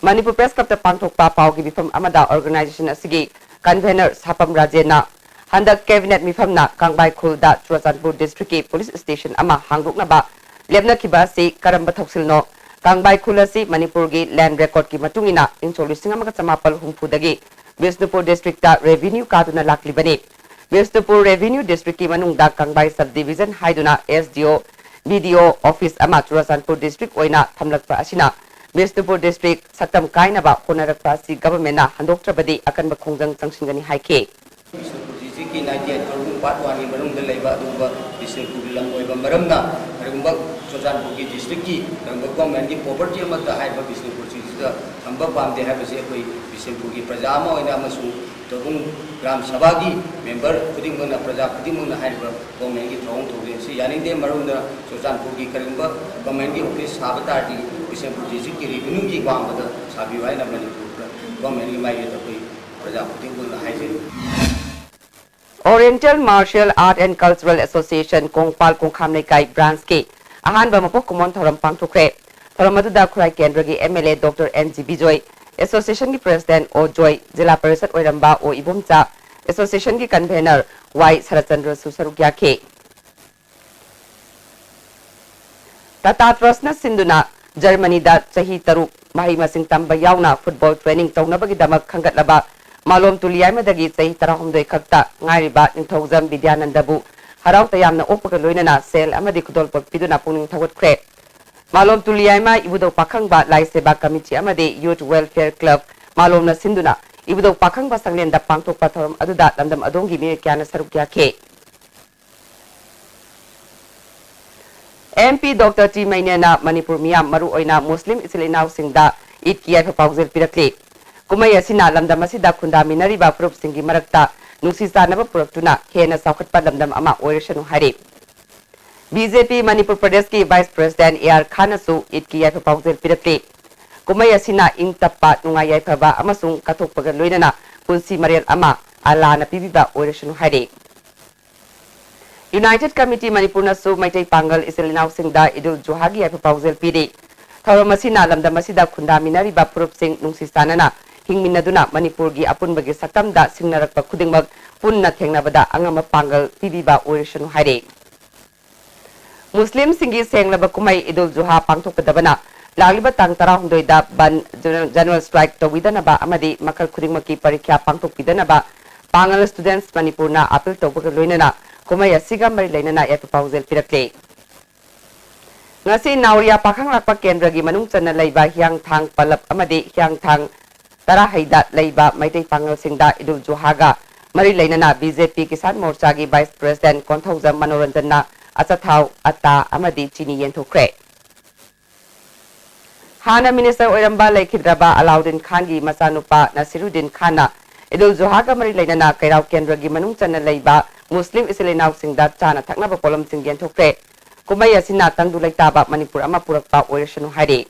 Manipur Press Club ta pangthokpa pawgi bifam amada organization asigi convener Sapam Rajena handak cabinet mifamna Kangbai Khulda Churasanpur district ki police station ama hangrukna ba lepna kiba si karamba thoksilno Kangbai Khulasi Manipur gi land record ki matungina incholising amaga chamapal humphudagi Visnupur district ta revenue kaduna laklibani Visnupur revenue district ki manungda Kangbai subdivision haiduna SDO BDO office ama Churasanpur district oina thamlakpa asina Visnupur district satam kainaba honarakpa si government na handoktrabadi akanba khongjang changsingani haike Visnupur 98 part 1 ni manungda leiba aduba Visnupur lam oiba maramna arumba Churasanpur ki district ki rangba government ki property amata haiba Visnupur sida thamba pamde haibase koi Visnupur ki praja ama oina amasu Tobung Gram Sabha ki member khuding na praja khuding na haiba government ki thong thore si yani de marunda Churasanpur ki karimba government ki office sabata di Visnupur district ki revenue ki kwamada sabi wai na Manipur government ki mai ta koi praja khuding na haije Oriental Martial Art and Cultural Association Kongpal Kongkham Lekai branch ki ahanba mapok kumon thoram pangthokre thoram maduda khurai kendra gi MLA Dr NG Bijoy Association ki President O Joy Jila Parishad Oiramba O Ibumcha Association ki Convener Y Sarachandra Susaruk yakhe Tata Trustna Sinduna Germany da chahi taruk mahi masing tamba yauna football training taunabagi damak khangatlaba malom tuliyai madagi chahi 16 khakta ngairiba Ningthojam Vidyanandabu haraw tayam na okpa loinana sel amadi kudol pot piduna puning thawat kre malom tuliyama ibudo pakhang ba lai seba committee amadi youth welfare club malom na sinduna ibudo pakhang ba sanglen da pangtok pathoram aduda lamdam adongi mi kyana saruk kya ke MP Dr. T. Mainena Manipur Miyam Maru Oina Muslim Isilinaw Singda It Kiyay Papawzel Pirakli Kumaya Sina Lamdam Masida Kundami Nariba Purup Singi Marakta Nusisa Naba Puraktuna Hena Saukat Lamdam Ama Oirashanu Hari BJP Manipur Pradesh ki Vice President A.R. Khanasu It Kiyay Papawzel Pirakli Kumaya Sina Ing Tappa Nungayay Paba Amasung Katok Pagaloinana Punsi Mariel Ama Alana Pibiba Oirashanu Hari United Committee Manipur Nasu Maitai Pangal Isilinaw Singda Idul Juhagi ay proposal pidi. Thauramasina lamdam masida khundami ba purup sing nungsisanana hingminaduna Manipur gi apun bagi satamda singnarakpa khudingmag punna thengnabada angama pangal pibiba oirishanu haire. Muslim singi senglaba kumai Idul Juha pangthokpadabana lagliba tang 16 da ban general strike tawidana amadi makal khudingmaki parikya pangthokpidanaba pangal students Manipurna appeal tawbaga loinana Kumaya siga mari lainana ya proposal pirakle. Ngasi Nauria pakhang lakpa kendra gi manung chana leiba hyang thang palap amadi hyang thang tara haida leiba maitai pangal singda Idul Juhaga mari lainana BJP Kisan Morcha gi Vice President Konthoja Manoranjana achathau ata amadi chini yenthokre. Hana Minister Oiramba Laikhidraba Alauddin Khan gi masanupa Nasiruddin Khana Idul Juhaga mari lainana kairau kendra gi manung chana leiba Muslim Isilinaw Singda Chana Thaknaba Polam Singgen Thokre Kumaya Sina Tangdu Laitaba Manipur Ama Purakpa Oirashanu Hari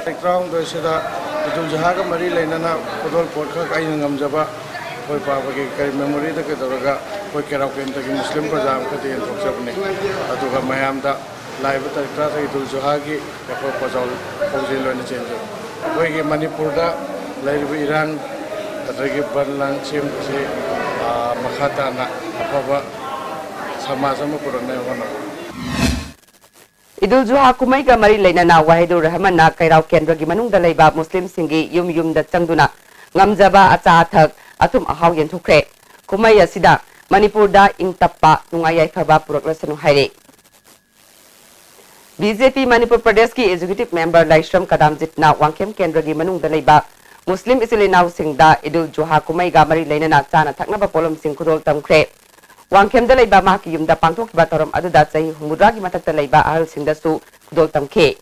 Background sida Idul Juhaga mari lainana Kodol Porkha Kain Ngamjaba Koi Papa ki kai memory da kedoraga koi kerau kenta ki Muslim Prajam ka tiyan thokjabne aduga mayam da live tarikta sa Idul Juhagi ko pajol pojil lone change koi ki Manipur da laibu Iran adragi banlang sim se makata na apaba sama-sama purana wana Idul Juha kumai ga mari lainana Wahidur Rahman na kairau kendra gi manung da leiba Muslim singi yum da changduna ngamjaba acha thak atum ahaw yen thukre kumai asida Manipur da ing tappa nungayai khaba puraklasanu haire BJP Manipur Pradesh ki executive member Laishram Kadamjit na wangkem kendra gi manung da leiba Muslim Isilinaw Singda Idul Juha kumai ga mari lainana chana thaknaba polam sing khudol tamkre wangkem da leiba ma ki yumda pangthok ba toram aduda chai humudra gi matakta leiba ahal singda su khudol tamkhe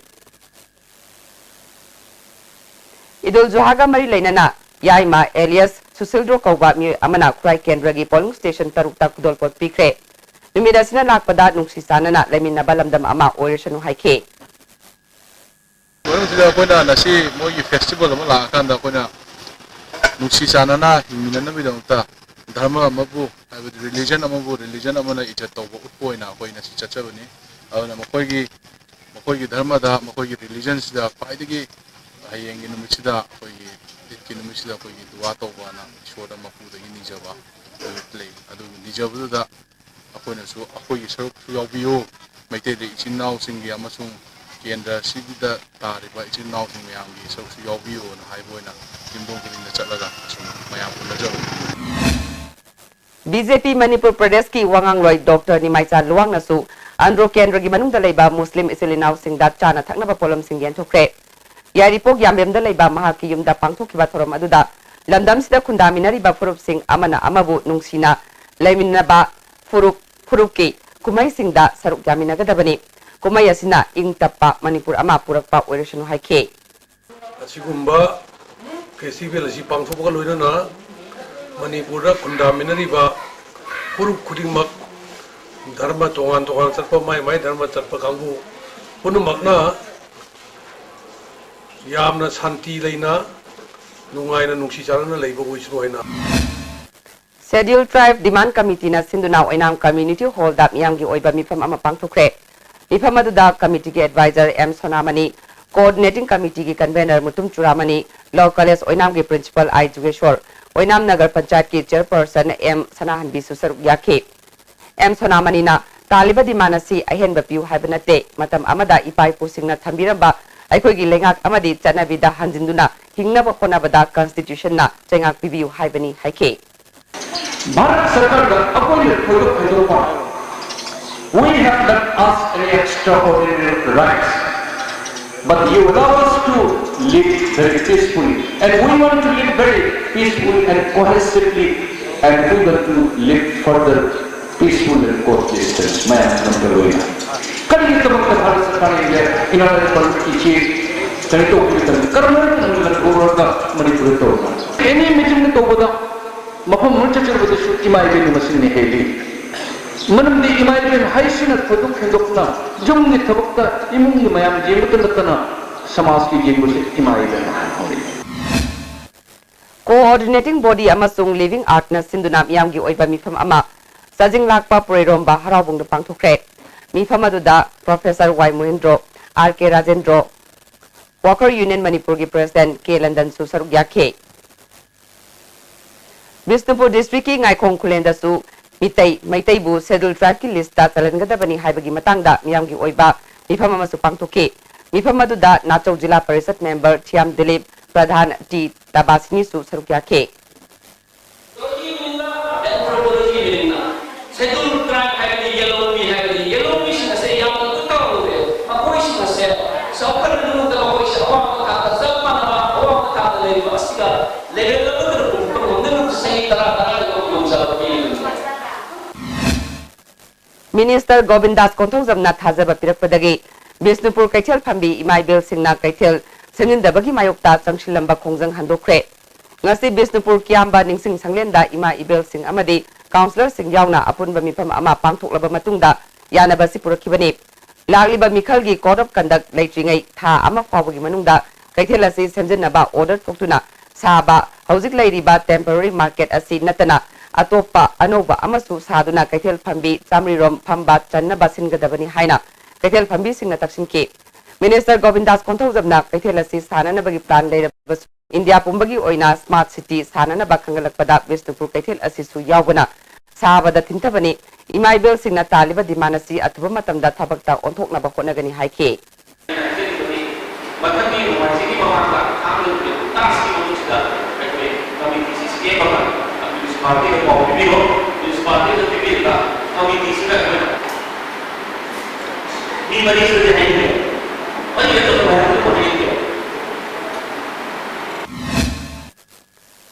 Idul Juha ga mari lainana yaima alias Susildro Kauba mi amana khrai kendra gi polling station tarukta khudol pot pikre numida sina lakpada nungsi sanana leminna balamdam ama oirashanu haike Orang tidak kena nasi mau festival malah akan dah kena nuksi sana na himinan nabi dah uta dharma amabu religion amana ijat tahu koi na nasi caca bani awak nama koi ki dharma dah koi ki religion sida pai degi hayang ini mesti dah koi ki mesti dah koi ki dua tahu bana shoda mapu degi ni jawab play adu ni jawab tu dah aku nasu aku ki seruk bio macam ni cinau singi amasung Kendra Sida Tariba Ichin Now in Miami, so your view on highway na Kimbong in the Chalaga, BJP Manipur Pradesh ki Wangang Roy Dr. Nimaisa Luang Nasu, Andro Kendra Gimanung da Leiba Muslim Isilinaw Singda Chana Thaknaba Polam Singgen Thokre. Yaripok Yamem da Leiba Mahaki Yum da Pangtok Batoram Aduda, Lamdam Sida Kundami Nariba Furup Sing Amana Amabu Nungsina, Leminaba Furuki, Kumai Singda Saruk Yamina Gadabani. Kumaya sina ing tappa Manipur ama purakpa oirashanu haike asigumba festival asi pangthokba loinana Manipur da kundamina riba puruk khudingmak dharma tongan chatpa mai dharma chatpa kangbu punumakna yamna shanti leina nungaina nungsi charana leiba oisru haina Scheduled Tribe Demand Committee na sinduna oinam community hall da miyamgi oiba mifam ama pangthokre Ifamadu Committee ki Advisor M. Sonamani, Coordinating Committee ki Convener Mutum Churamani, Law College Oinam ki Principal I. Jugeshwar, Oinam Nagar Panchayat ki Chairperson M. Sanahan B. Susarugya M. Sonamani na Taliba di Manasi Ahen Bapiu Hibernate, Matam Amada Ipai Pusing na Tambiramba, Aikogi Lengak Amadi Chanavida Hanjinduna, Hingnaba Honabada Constitution na Chengak Pibiu Hibernate Haike. Bharat Sarkar ka ako'y nagpulok pa. We have not asked any extraordinary rights, but you allow us to live very peacefully, and we want to live very peacefully and cohesively, and we want to live further peaceful and coexistence. Maya Namkaluya. Kali ito Bharat Sarkar in order to achieve ganito kita karena nagulog na Manipur ito. Any meeting nito ba mapam mulcha churba su imai be masin ni heli. Manam di imai be haisin at photo khendok na jum ni thabakta imung ni mayam jemut natana samas ki jemut imai be hori. Coordinating body amasung living art na sindunam yam gi oiba mifam ama sajing lakpa proirom ba harabung de pangthokre. Mifam aduda Professor Y Muhendro RK Rajendro Worker Union Manipur ki President K London su saruk yakhe. Bisnupur District ki ngai khong khulenda su maitai bu schedule track ki list ta chalangadabani haibagi matangda miyam gi oiba mifam ama su pangthoke. Mifam aduda Nachau Jilla Parishad member Thiam Dilip Pradhan T Tabasini su saruk yakhe. Minister Govindas Konthongzam na thajaba pirakpadagi Bisnupur Kaithel Phambi Imai Bil Singna Kaithel Sengindabagi mayokta changshilamba khongjang handokre. Ngasi Bisnupur Kiamba Ningsing Sanglenda Ima Ibil Singh amadi Councillor Singh yauna apunba mifam ama pangthoklaba matungda yanaba si purakibani. Lagliba Mikhalgi Code of Conduct leitringai tha ama fawagi manungda Kaithel asi semjinaba order thoktuna saba hauzik leiriba temporary market asi natana atopa anova amasu saduna Kaithel Phambi Chamrirom Phamba Channa Singadabani haina Kaithel Phambi singna taksinke. Minister Govindas Konthongzamna Kaithel asi sananabagi plan leirabas India pumbagi oina smart city sananaba khangalakpada Bisnupur Kaithel asi su yaugana sabada thintabani Imai Bil Singna taliba dimanasi athuba matamda thabakta onthoknaba hotnagani haike.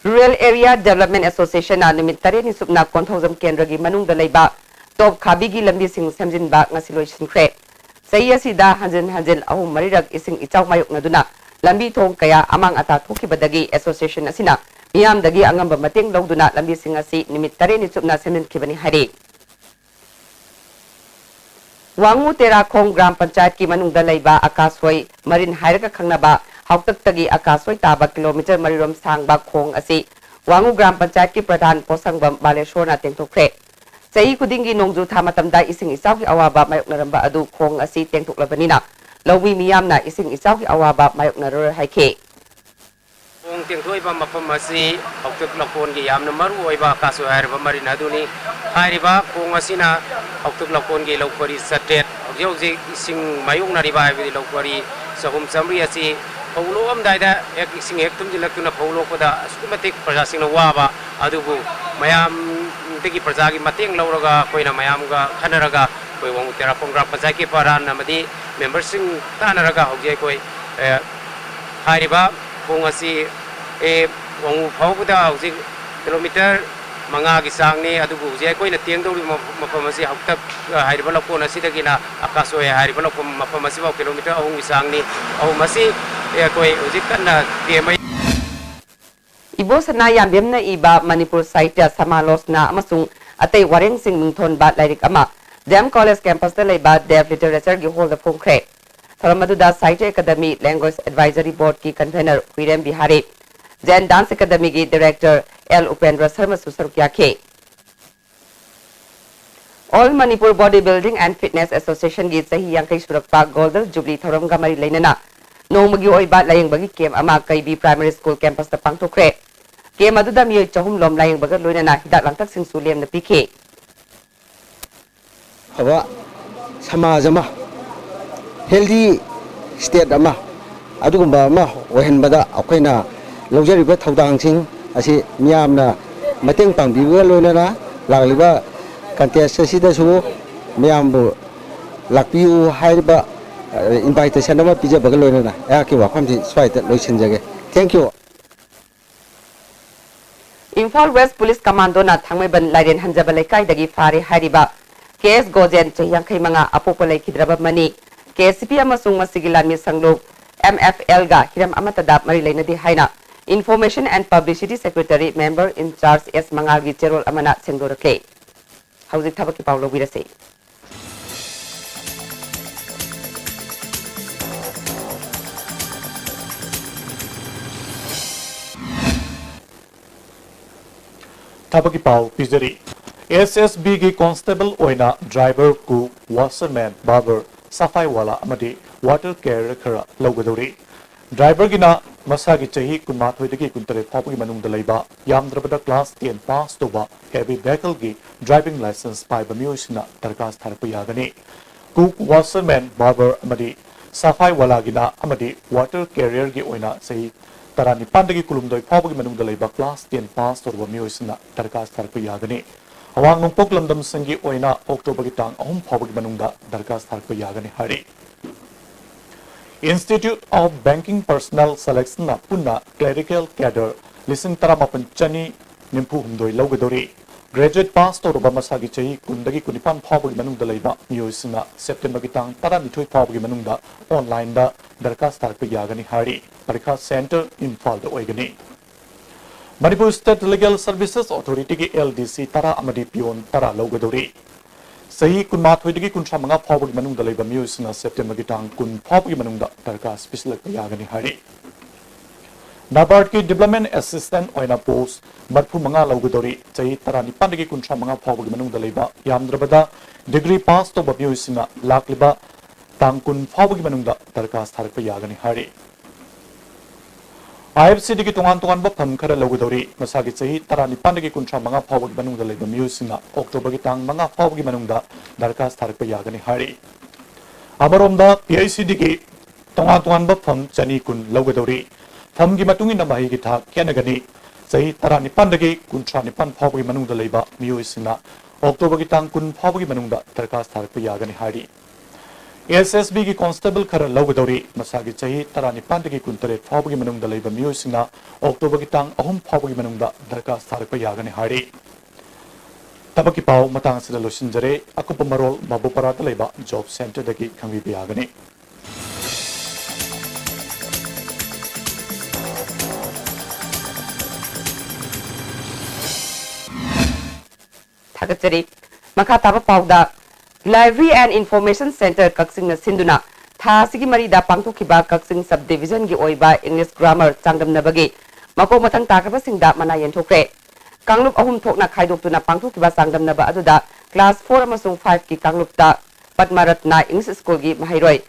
Rural Area Development Association na numit tare ni subna Konthongzam Kendragi manungda leiba top khabigi lambi sing semjinba ngasiloi sinkre. Saya sida hanjin ahum marirak ising ichaw mayok na duna lambi thong kaya amang ata thokibadagi association asina miyam dagi angamba mateng lawduna lambi sing asi nimit tare ni subna semin kibani hari. Wangu Tera Khong Gram Panchayat ki manungda leiba Akaswai Marin hairaka khangnaba hautak-tagi Akaswai taba kilometer marirom sangba khong asi Wangu Gram Panchayat ki Pradhan Posangbam Baleshwar na tengthokre. Sahi kudingi nongju tha matamda ising isaw ki awaba mayok naramba adu khong asi tengthoklabanina lawmi miyam na ising isaw ki awaba mayok naror haike. Khong tengthoiba mafam asi hautak lakon gi yamna maru oiba Akaswai hairba marin aduni hairiba khong asina hautak lakon gi lokori satet hauji ising mayok nariba haibidi lokori sahum samri asi paulo amdaida ek ising ek tumjilakuna paulo koda askumatik prajasingna waba adubu mayam tegi prajagi mateng lauraga koina mayamga khanaraga koi Wangu Tera Khong Gram Panchayat ki paran namadi members sing tanaraga hauji koi hairiba khong asi Wangu phauda hauji kilometer manga gi sangni adubu je koina tengdori mafam asi hautak hairiba lokon asi dagina Akaswai hairiba lokon mafam asi kilometer ahung gi sangni ahum asi koi ujikanna TMI Ibo sana yambem na iba Manipur site samalos na amasung atay wareng sing mungthon ba lairik ama Dem College campus na leiba Dev Literature gi hall da phongkre. Tharamadu da Site Academy Language Advisory Board ki convener Wirem Bihari Zen Dance Academy ki director L Upendra Sharma susaruk yakhe. All Manipur Bodybuilding and Fitness Association gi sahi yang kai surakpa Golden Jubilee thoram ga mari leinana nongmagi oiba layeng bagi kem ama KB Primary School campus ta pangthokre. Kem aduda mi chahum lom layeng baga loinana hidak langtak sing sulem na pikhe. Hawa samajama healthy state ama adugumba ama ohenbada akoina longjariba thaudang sing asi miyamna मतंग पांगबीबा लोइनना लागलिबा contest असिदसु मयामबु लाकपियु हाइबा invitation अमा पिजबगा लोइनना याकी वाफमसि स्वाइता लोइसिनजगे thank you Imphal west police commando ना थांगमेबन लाइरेन हंजबा लेकाइदगी फारे हारिबा केस गोजेन चयांखै मंगा अपोपो लेखिद्रबा मनी केसीपी अमसुंग मसिगी लामी संगलोक MFL गा हिरम अमतदा मरि लेनदि हाइना information and publicity secretary member in charge S मंगागी चेरोल अमना सेंगदोरके हौजिक थबकी पाउलो बिरसे थबकी पाउ पिजरी SSB की कांस्टेबल ओइना ड्राइवर को वाशरमैन बाबर सफाई वाला अमदी वाटर कैरियर खरा लौगदौरी ड्राइवर गिना मसा की चाही कुनमाथोइदगी कुंतरे फापगी मनुंगदा लैबा यामद्रबदा क्लास 10 पास तोबा हेवी व्हीकल की ड्राइविंग लाइसेंस पाइबा मियोसिना दरखास्त थारपा यागनी कुक वाशरमैन बाबर अमदी सफाई वाला गिना अमदी वाटर कैरियर की ओइना चाही तरा निपानदगी कुलुमदोय फापगी मनुंगदा लैबा क्लास 10 पास तोबा मियोसिना दरखास्त थारपा यागनी अवांग नोंपोक लमदम संगी ओइना अक्टोबर की टांग अहुम फावगी मनुंगदा दरखास्त थारपा यागनी हारी institute of banking personnel selection पुन्ना क्लरिकल कैडर लिसिंग तरा मापन चनी निम्फु हुमदोय लौगदोरी ग्रेजुएट पास तौरबा मसागी चाही कुंदगी कुनिपान फावगी मनुंगदा लैबा मियोसिना सेप्टेम्बर की टांग तरा निथोय फावगी मनुंगदा ऑनलाइन दा दरखास्त थारपा यागनी हारी परीक्षा सेंटर इम्फाल दा ओइगनी Manipur state legal services authority की LDC तरा अमदी पियोन तरा लौगदोरी सही कुनमाथोइदगी कुंथ्रा मंगा फावगी मनुंगदा लैबा मियोसिना सेप्टेम्बर की टांग कुन फावगी मनुंगदा दरखास्त पिसलक यागनी हारी नाबार्ड की डेवलपमेंट असिस्टेंट ओइना पोस्ट मरफु मंगा लौगदोरी सही तरा निपानदगी कुंथ्रा मंगा फावगी मनुंगदा लैबा यामद्रबदा डिग्री पास तोबा मियोसिना लाकलिबा टांग कुन फावगी मनुंगदा दरखास्त थारपा यागनी हारी IFCD की तोंगान तोंगान बफम खरा लौगदौरी मसागी चाही तरा निपानदगी कुंथ्रा मंगा फावगी मनुंगदा लैबा मियोसिना अक्टोबर की टांग मंगा फावगी मनुंगदा दरखास्त थारपा यागनी हारी अमरोमदा PICD की तोंगान तोंगान बफम चनी कुन लौगदौरी फम की मतुंगी नमाही की थाक केनगनी चाही तरा निपानदगी कुंथ्रा निपान फावगी मनुंगदा लैबा मियोसिना अक्टोबर की टांग कुन फावगी मनुंगदा दरखास्त थारपा यागनी हारी SSB की कांस्टेबल खरा लौगदौरी मसागी चाही तरा निपानदगी कुंतरे फावगी मनुंगदा लैबा मियोसिना अक्टोबर की टांग अहुम फावगी मनुंगदा दरखास्त थारपा यागनी हारी तबकी पाव मतंग सिदा लोसिनजरे अकुप मरोल बाबूपरादा लैबा जॉब सेंटर दगी खंगबी यागनी थागचरी मखा ताबा पावदा library and information centre Kakching सिंधुना थासिगी मरीदा पांगथोखिबा कक्सिंग सब डिवीजन की ओइबा इंग्लिश ग्रामर चांगदमनबगे मको मथंग ताकबसिंगदा मना यंथोक्रे कांगलुप अहुम थोकना खाइदोक्तुना पांगथोखिबा चांगदमनबा अदुदा क्लास 4 अमसुंग 5 की कांगलुपता पद्मारत्ना इंग्लिश स्कूल की महिरोय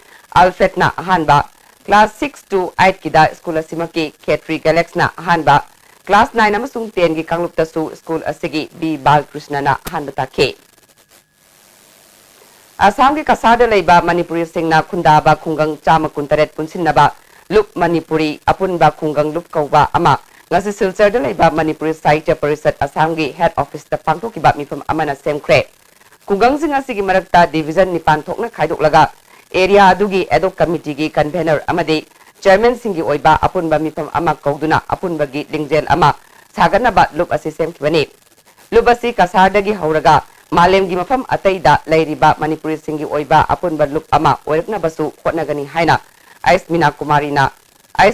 अल्फ्रेडना अहानबा क्लास 6 to 8 की दा स्कूल असिमकी केट्री गैलेक्सना अहानबा क्लास 9 अमसुंग 10 की कांगलुपतसु स्कूल असिगी बी बालकृष्णना अहानबा ताखे असम की कसाद लेबा मणिपुरी सिंगना खुंदाबा खुंगंग चाम कुंतरेट पुनसिनबा लुप मणिपुरी अपुनबा खुंगंग लुप कौबा अमा ngasi silchar da leiba manipuri sahitya parishad asam gi head office ta pangthokiba mifam amana semkhre kugang jing asigi marakta division nipan thokna khaidok area adugi adok committee gi convener amadi chairman singi oiba apunba mifam ama kauduna apunba gi lingjel ama sagana ba lup asi semkhibani lup asi kasarda gi hauraga malem gi mafam ataida leiriba manipuri singi oiba apunba lup ama oirakna basu khotnagani haina Ais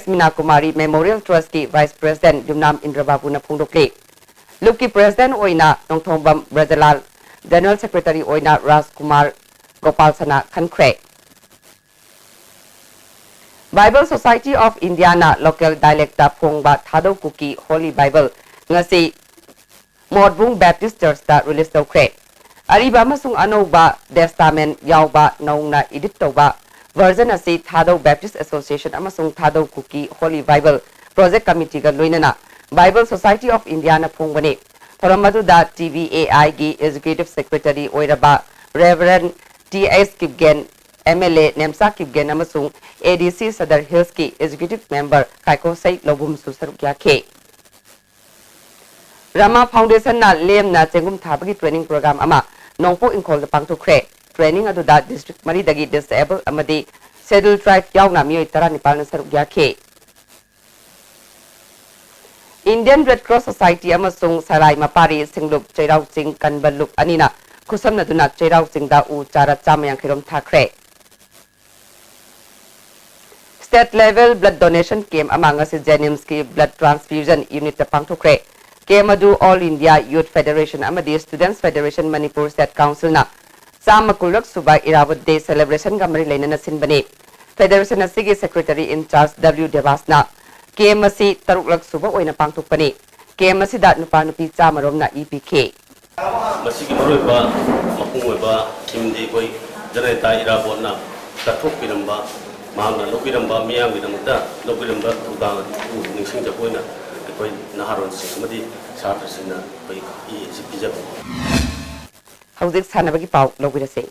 Mina Kumari Memorial Trust की Vice President Jumnam Indrababu na phongdokle Lup की President oina Nongthongbam Brajalal General Secretary oina Ras Kumar Gopal Sana Khankhre Bible Society of India na local dialect ta phongba thado kuki Holy Bible ngasi Modbung Baptist Church ta release tawkhre Ariba masung anoba Testament yawba naungna edit tawba Version asi Thado Baptist Association amasung Thado Kuki Holy Bible Project Committee ga loinana Bible Society of India na phongbani thoramadu da TVAI gi Executive Secretary oiraba Reverend T.S. Kipgen MLA Nemsa Kipgen amasung ADC Sadar Hills ki Executive Member Kaiko Sai Lobum Susaruk yakhe Rama Foundation na lem na chengum thabagi training program ama nongpo inkol da pangthokre training aduda district mari dagi disabled amadi scheduled tribe yauna mioi tara nipal na saruk yakhe Indian Red Cross Society amasung Sarai Mapari Singlup Chairau Sing Kanbaluk Anina Kusam na duna Chairau Sing da u chara chamayang khirom thakre State level blood donation came among us Jenims ki blood transfusion unit da pangthokre came adu All India Youth Federation amadi Students Federation Manipur State Council na Samakulak Suba Irawat Day celebration gamri lena na sinbani Federation asigi Secretary in charge W Devasna KMC taruklak suba oina pangtukpani KMC da nupa nupi chamarom na EPK masigi maroiba mapungoiba kimdi koi janata irabot na kathok piramba mahangna lokiramba miyang bidamta lokiramba udang ningsing japoina koi naharon sing madi satra singna koi I sipijab hauzik sanabagi pau logirase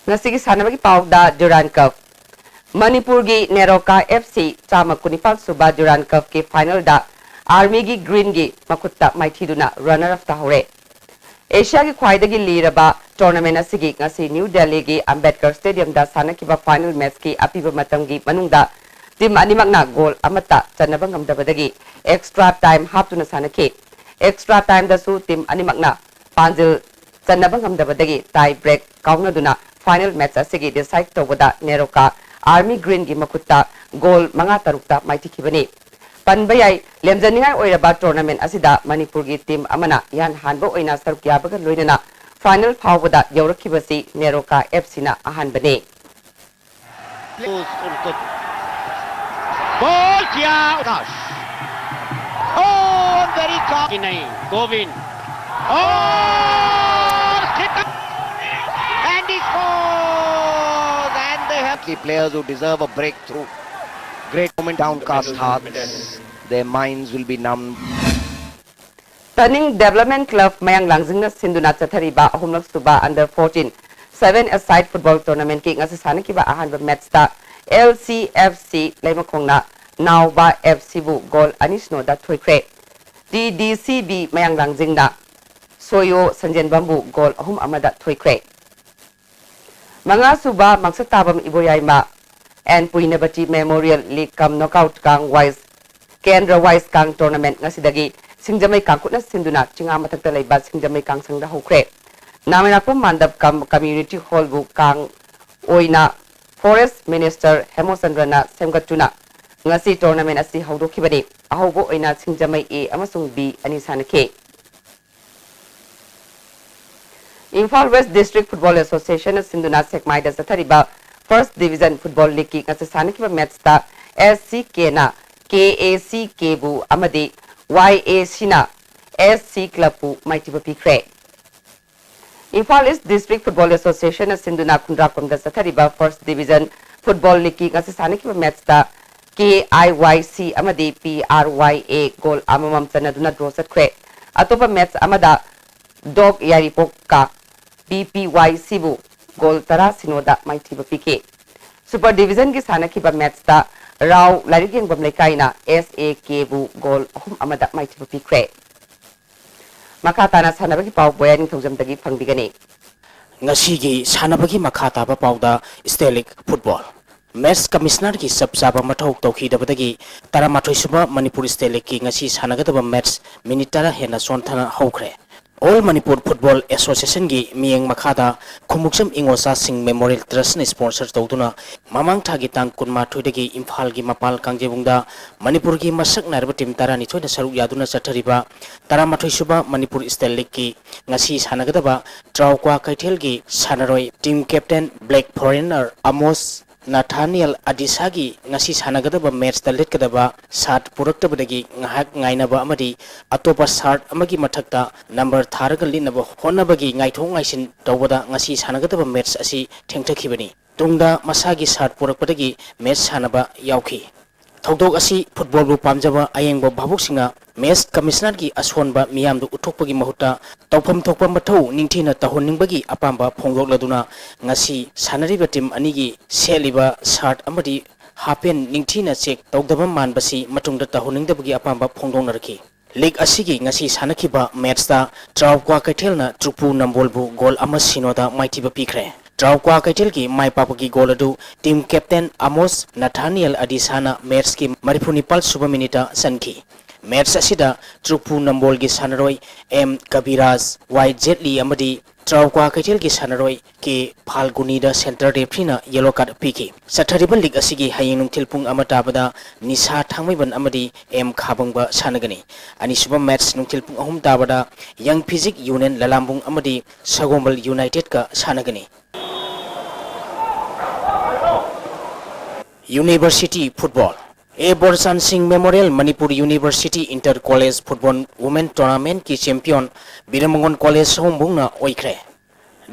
Nasigi sanabagi pau da Durand Cup Manipur gi Neroka FC chama kunipal suba Durand Cup ki final da Army gi Green gi makutta maithiduna runner up ta hore Asia gi khwaidagi liraba tournament asigi ngasi New Delhi gi Ambedkar Stadium da sanakiba final match ki apiba matam gi manungda team animakna goal amata chanaba ngamdabadagi extra time haptuna sanaki extra time da su team animakna panjil chanaba ngamdabadagi tie break kaunaduna final match asigi decide tawada Neroka Army Green gi makutta goal manga tarukta maithikibani panbayai lemjaningai oiraba tournament asida Manipur gi team amana yan hanbo oina saruk yabaga loinana final phawada yaurakibasi Neroka FC na ahanbane ball kiya Udash oh very calm ki nahi Govind oh and he scores and they have the players who deserve a breakthrough great moment downcast hearts their minds will be numb Turning Development Club Mayang Langjingna Sinduna Chathariba Ahumlak Suba Under 14 7-a-side football tournament ki ngasi sanakiba ahanba match ta LCFC Leimakongna Nauba FC bu goal anisno da thoikre DDCB Mayang Langjingna Soyo Sanjen Bambu goal ahum amada thoikre Manga Suba Maksatabam Iboyaima and Puinabati Memorial League Kam Knockout Kang Wise Kendra Wise Kang Tournament ngasidagi Singjamay Kang Kutna Sinduna Chinga Matakta Laiba Singjamay Kang Sangda Hokre Naminakpa Mandap Kam Community Hall Bu Kang Oina Forest Minister Hemosandrana Semgatuna Ngasi Tournament Asi Haudokibani Ahobo Oina Singjamay A Amasung B Anisanake Imphal West District Football Association Sinduna Sekmaida Sathariba First Division Football League ki ngasi sanakiba match ta SCK na KACK bu amadi YAC na SC Club bu maitiba pikre Imphal East District Football Association Sinduna Kundrakomda Sathariba First Division Football League ki ngasi sanakiba match ta KIYC amadi PRYA goal amamam chanaduna draw satkre atopa match amada Dog Yaripok ka BPYC bu goal tara sinoda maithiba pike Super Division ki sanakiba match ta Rao Larigeng Bamlaikai na SAK bu goal ahum amada maithiba pikre Makata na sanabagi pau boyaning thongjamdagi phangbigani ngasigi sanabagi makata ba pauda Stelic Football Match Commissioner ki sabsaba mathau tawkhidabadagi taramathoi suba Manipur Stelic ki ngasi sanagadaba match minitara hena sonthana haukhre All Manipur Football Association gi miyeng makhada khumuksam ingosa sing Memorial Trust ne sponsor tawduna mamang thagi tang kunma thoidagi Imphal gi mapal kangjebungda Manipur gi masak narba team tarani thoida saruk yaduna chathariba taramathoi suba Manipur State League ki ngasi sanagadaba Traukwa Kaithel gi sanaroi team captain Black Foreigner Amos Nathaniel Adisagi ngasi sanagadaba match ta letkadaba sat puraktabadagi ngahak ngainaba amadi atopa sat amagi mathakta number tharaga linaba honabagi ngaithong ngaisin tawbada ngasi sanagadaba match asi thengthakibani tungda masagi sat purakpadagi match sanaba yauki थौदोक असी football बु पामजबा अयेंगबा भाबुकसिंगा match commissioner की असोनबा मियामदु उथोकपगी महुता तौफम थोकपा मथौ निंगथिना तहोनिंगबगी अपाम्बा फोंगोकलदुना ngasi sanariba team anigi seliba shirt amadi hapen ningthina check tawdaba manbasi matungda tahoningdabagi apamba phongdongnarki league asigi ngasi sanakhiba match da trawkwa kaithelna trupu nambolbu goal ama sinoda maithiba pikre trawkwa kaitel ki mai papagi goal adu team captain Amos Nathaniel Adisana match ki marifuni pal suba minita sanki match asida trupu nambol gi sanaroi M Kabiraj Y Jetli amadi trawkwa kaitel gi sanaroi ke Phalguni da center referee yellow card piki sathariba league asigi hayeng nungthilpung amata bada Nisa Thangmaiban amadi M Khabangba sanagani ani suba match nungthilpung ahum tabada Young Physic Union Lalambung amadi Sagombal United ka sanagani University football A Borsan Singh Memorial Manipuri University Inter College Football Women Tournament की champion बिरमंगन college होमबुंगना ओइख्रे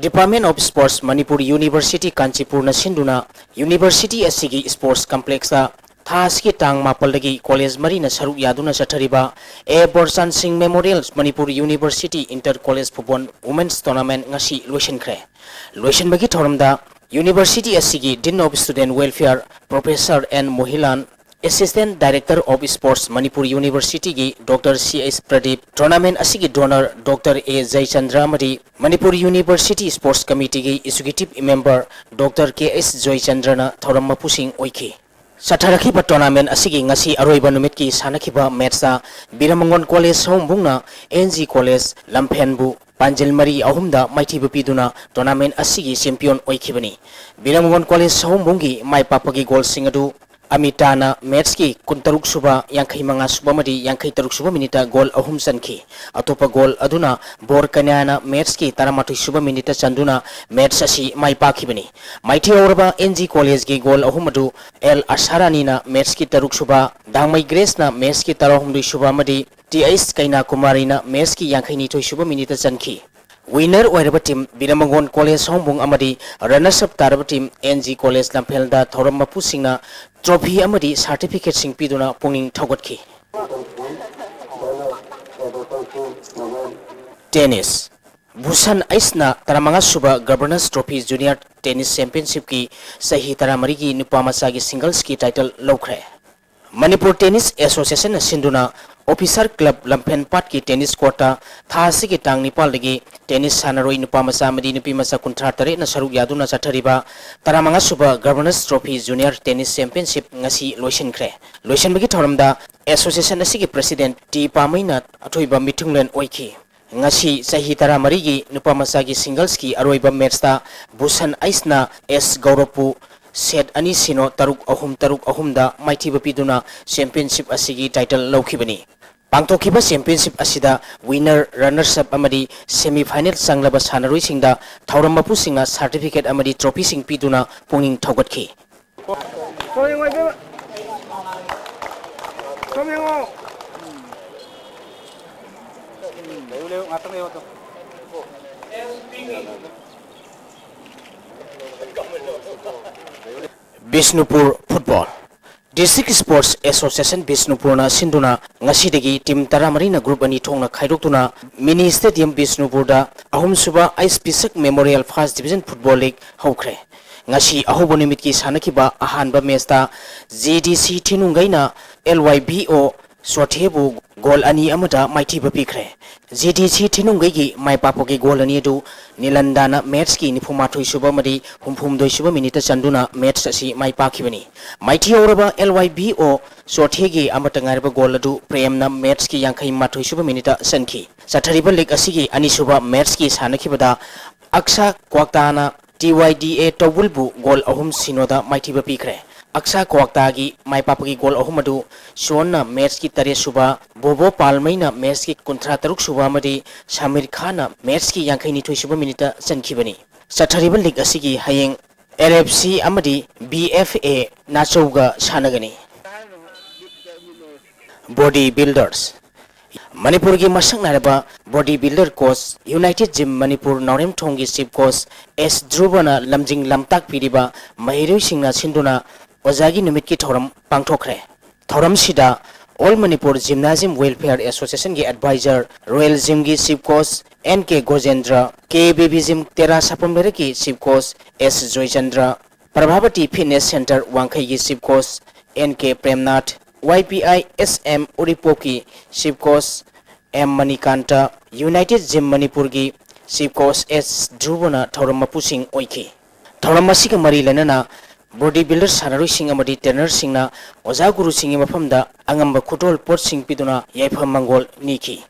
Department of Sports Manipuri University Kanchipur na sinduna University asigi sports complex da thas ki tang mapaldagi college mari na saruk yaduna sathariba A Borsan Singh Memorial Manipuri University Inter College Football Women's Tournament ngasi loisin bagi thoramda University asigi Dean of Student Welfare Professor N Mohilan Assistant Director of Sports Manipur University gi Dr. C.S. Pradeep Tournament asigi donor Dr. A. Jaychandra Madi Manipur University Sports Committee gi Executive Member Dr. K.S. Joychandra na thoram mapusing oiki Satharakhiba tournament asigi ngasi aroiba numit ki sanakhiba match da Biramangon College hombungna NG College Lamphenbu Panjil Mari ahumda maithiba piduna tournament asigi champion oikhibani Biramangon College hombungi mai papagi goal singadu Amitana match ki kuntaruk suba yankai manga suba madi yankai taruk suba minita goal ahum sanki atopa goal aduna bor kanyana match ki taramatu suba minita chanduna match asi mai pakhibani maithi auraba NG College ki goal ahum adu L Asharani na match ki taruk suba Dangmai Grace na match ki tarahum du suba madi TS Kaina Kumari na match ki yankai ni thoi suba minita chanki Winner oiraba team Biramangon College hombung amadi runners up taraba team NG College Lamphelda thoram mapusingna trophy amadi certificate sing piduna punging thaugatki Tennis Bhusan Aisna taramanga suba Governors Trophy Junior Tennis Championship ki sahi taramari gi nupa macha gi singles ki title lokre Manipur Tennis Association sinduna Officer Club Lampen Pat ki tennis court thasi ki tang nipal lagi tennis sanaroi nupa macha madi nupi macha kunthar tare na saruk yaduna sathariba taramanga suba Governors Trophy Junior Tennis Championship ngasi loisin bagi thoramda association asigi president T Pamaina athoiba mitunglen oiki ngasi sahi taramari gi nupa macha gi singles ki aroiba match ta Bhusan Aisna S Gaurapu set ani sino taruk ahum da maithiba piduna championship asigi title laukibani pangtokhiba championship asida winner runners up amadi semi final sanglaba sanaroi singda thauram mapu singa certificate amadi trophy sing piduna punging thaugatkhi Bishnupur Football District Sports Association Bishnupur na sinduna ngasidagi team taramari na group ani thongna khaidoktuna mini stadium Bishnupur da ahum suba Ice Pisak Memorial First Division Football League hokre ngasi ahobo nimit ki sanakiba ahanba match da GDC thinungaina LYBO Sothebu goal ani amada maithiba pikre GDC thinungai gi mai papogi goal ani du Nilandana match ki nifumathoi suba madi humphumdoi suba minita chanduna match asi mai pakhibani maithi auraba LYBO Sothegi amata ngarba goal adu premna match ki yankai mathoi suba minita sanki sathariba league asigi ani suba match ki sanakhibada Aksa Kwaktana TYDA Tawulbu goal ahum sinoda maithiba pikre Aksa Kwaktagi mai papagi goal ahumadu Shona match ki tare suba Bobo Palmaina match ki kuntra taruk suba madi Shamir Khana match ki yankai ni thoi suba minita sankhibani sathariba league asigi hayeng LFC amadi BFA nachouga sanagani Body Builders Manipur ki masang naraba bodybuilder coach United Gym Manipur Norem Thongi chief coach S Dhruvana lamjing lamtak piriba mahiroi singna sinduna Ozagi numit ki thoram pangthokre Thoram Sida All Manipur Gymnasium Welfare Association ki advisor Royal Gym ki chief coach NK Gojendra, K Baby Gym Tera Sapamere ki chief coach S Joychandra, Prabhavati Fitness Center Wangkai ki chief coach NK Premnath, YPI SM Uripo ki chief coach M Manikanta, United Gym Manipur ki chief coach S Drubana Thoram Mapusing Oiki. Thoram Masika Mari Lenana bodybuilder sanaroi sing amadi trainer singna oja guru singi mafamda angamba khutol pot sing piduna yaifam mangol niki.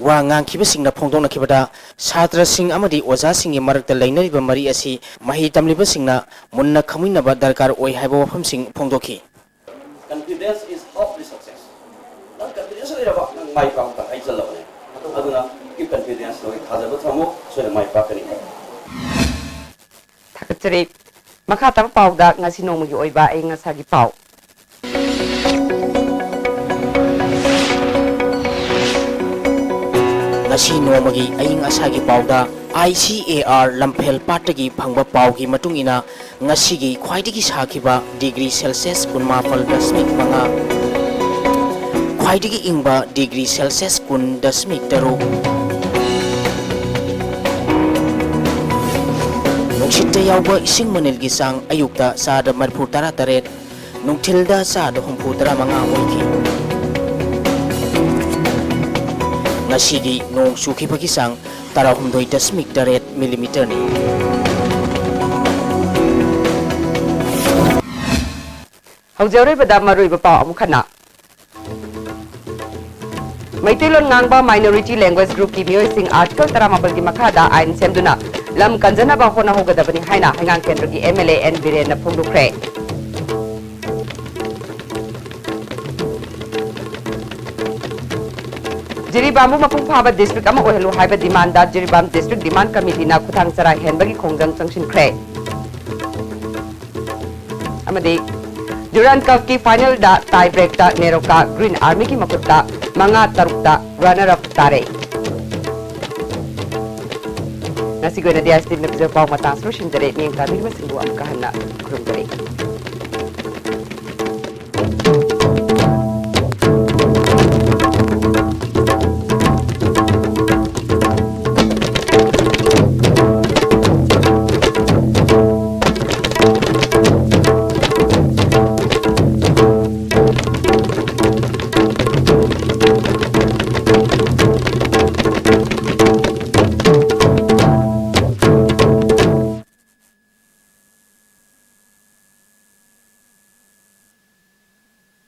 Wangang kiba sing na phongdong na kibada Satra sing amadi oja sing marakta lainariba mari asi mahi tamliba sing na munna khamuina ba darkar oi haiba wafam sing phongdoki. Confidence is half the success. Nang confidence le ba nang mai pa ka ai chalo ne. Aduna ki confidence lo thajaba thamo so mai pa kani. Thakachari makata pau da ngasi nongmagi oiba ai ngasagi pau. Ngasi nomagi aying asagi pauda ICAR Lamphel Patagi phangba paugi matungina ngasigi khwaidigi sakiba degree Celsius 18.5 khwaidigi ingba degree Celsius 10.3 nungshita yawba ising manilgi sang ayukta sada marpur tara taret nungthilda sada humpur tara mga oiki. Ngasigi nung suki pagisang tara humdoi 10.8 mm ni. Haujawre bada marui bapa amukhana. Maitilon ngangba minority language group ki miyoi sing article tara mabal ki makhada ain semduna lam kanjana ba hona hogadabani haina hangang kendra ki MLA N Biren na phungdukre. Jiribam mapung phaba district ama ohelu haiba demand da Jiribam district demand committee na kuthang sarai henbagi khongjang changshin khre amadi Durant Cup ki final da tie break ta Neroka Green Army ki makutta manga tarukta runner up tare nasi gona dia ISTV na pau matang solution dare ning ka mi masingwa kahana khrum dare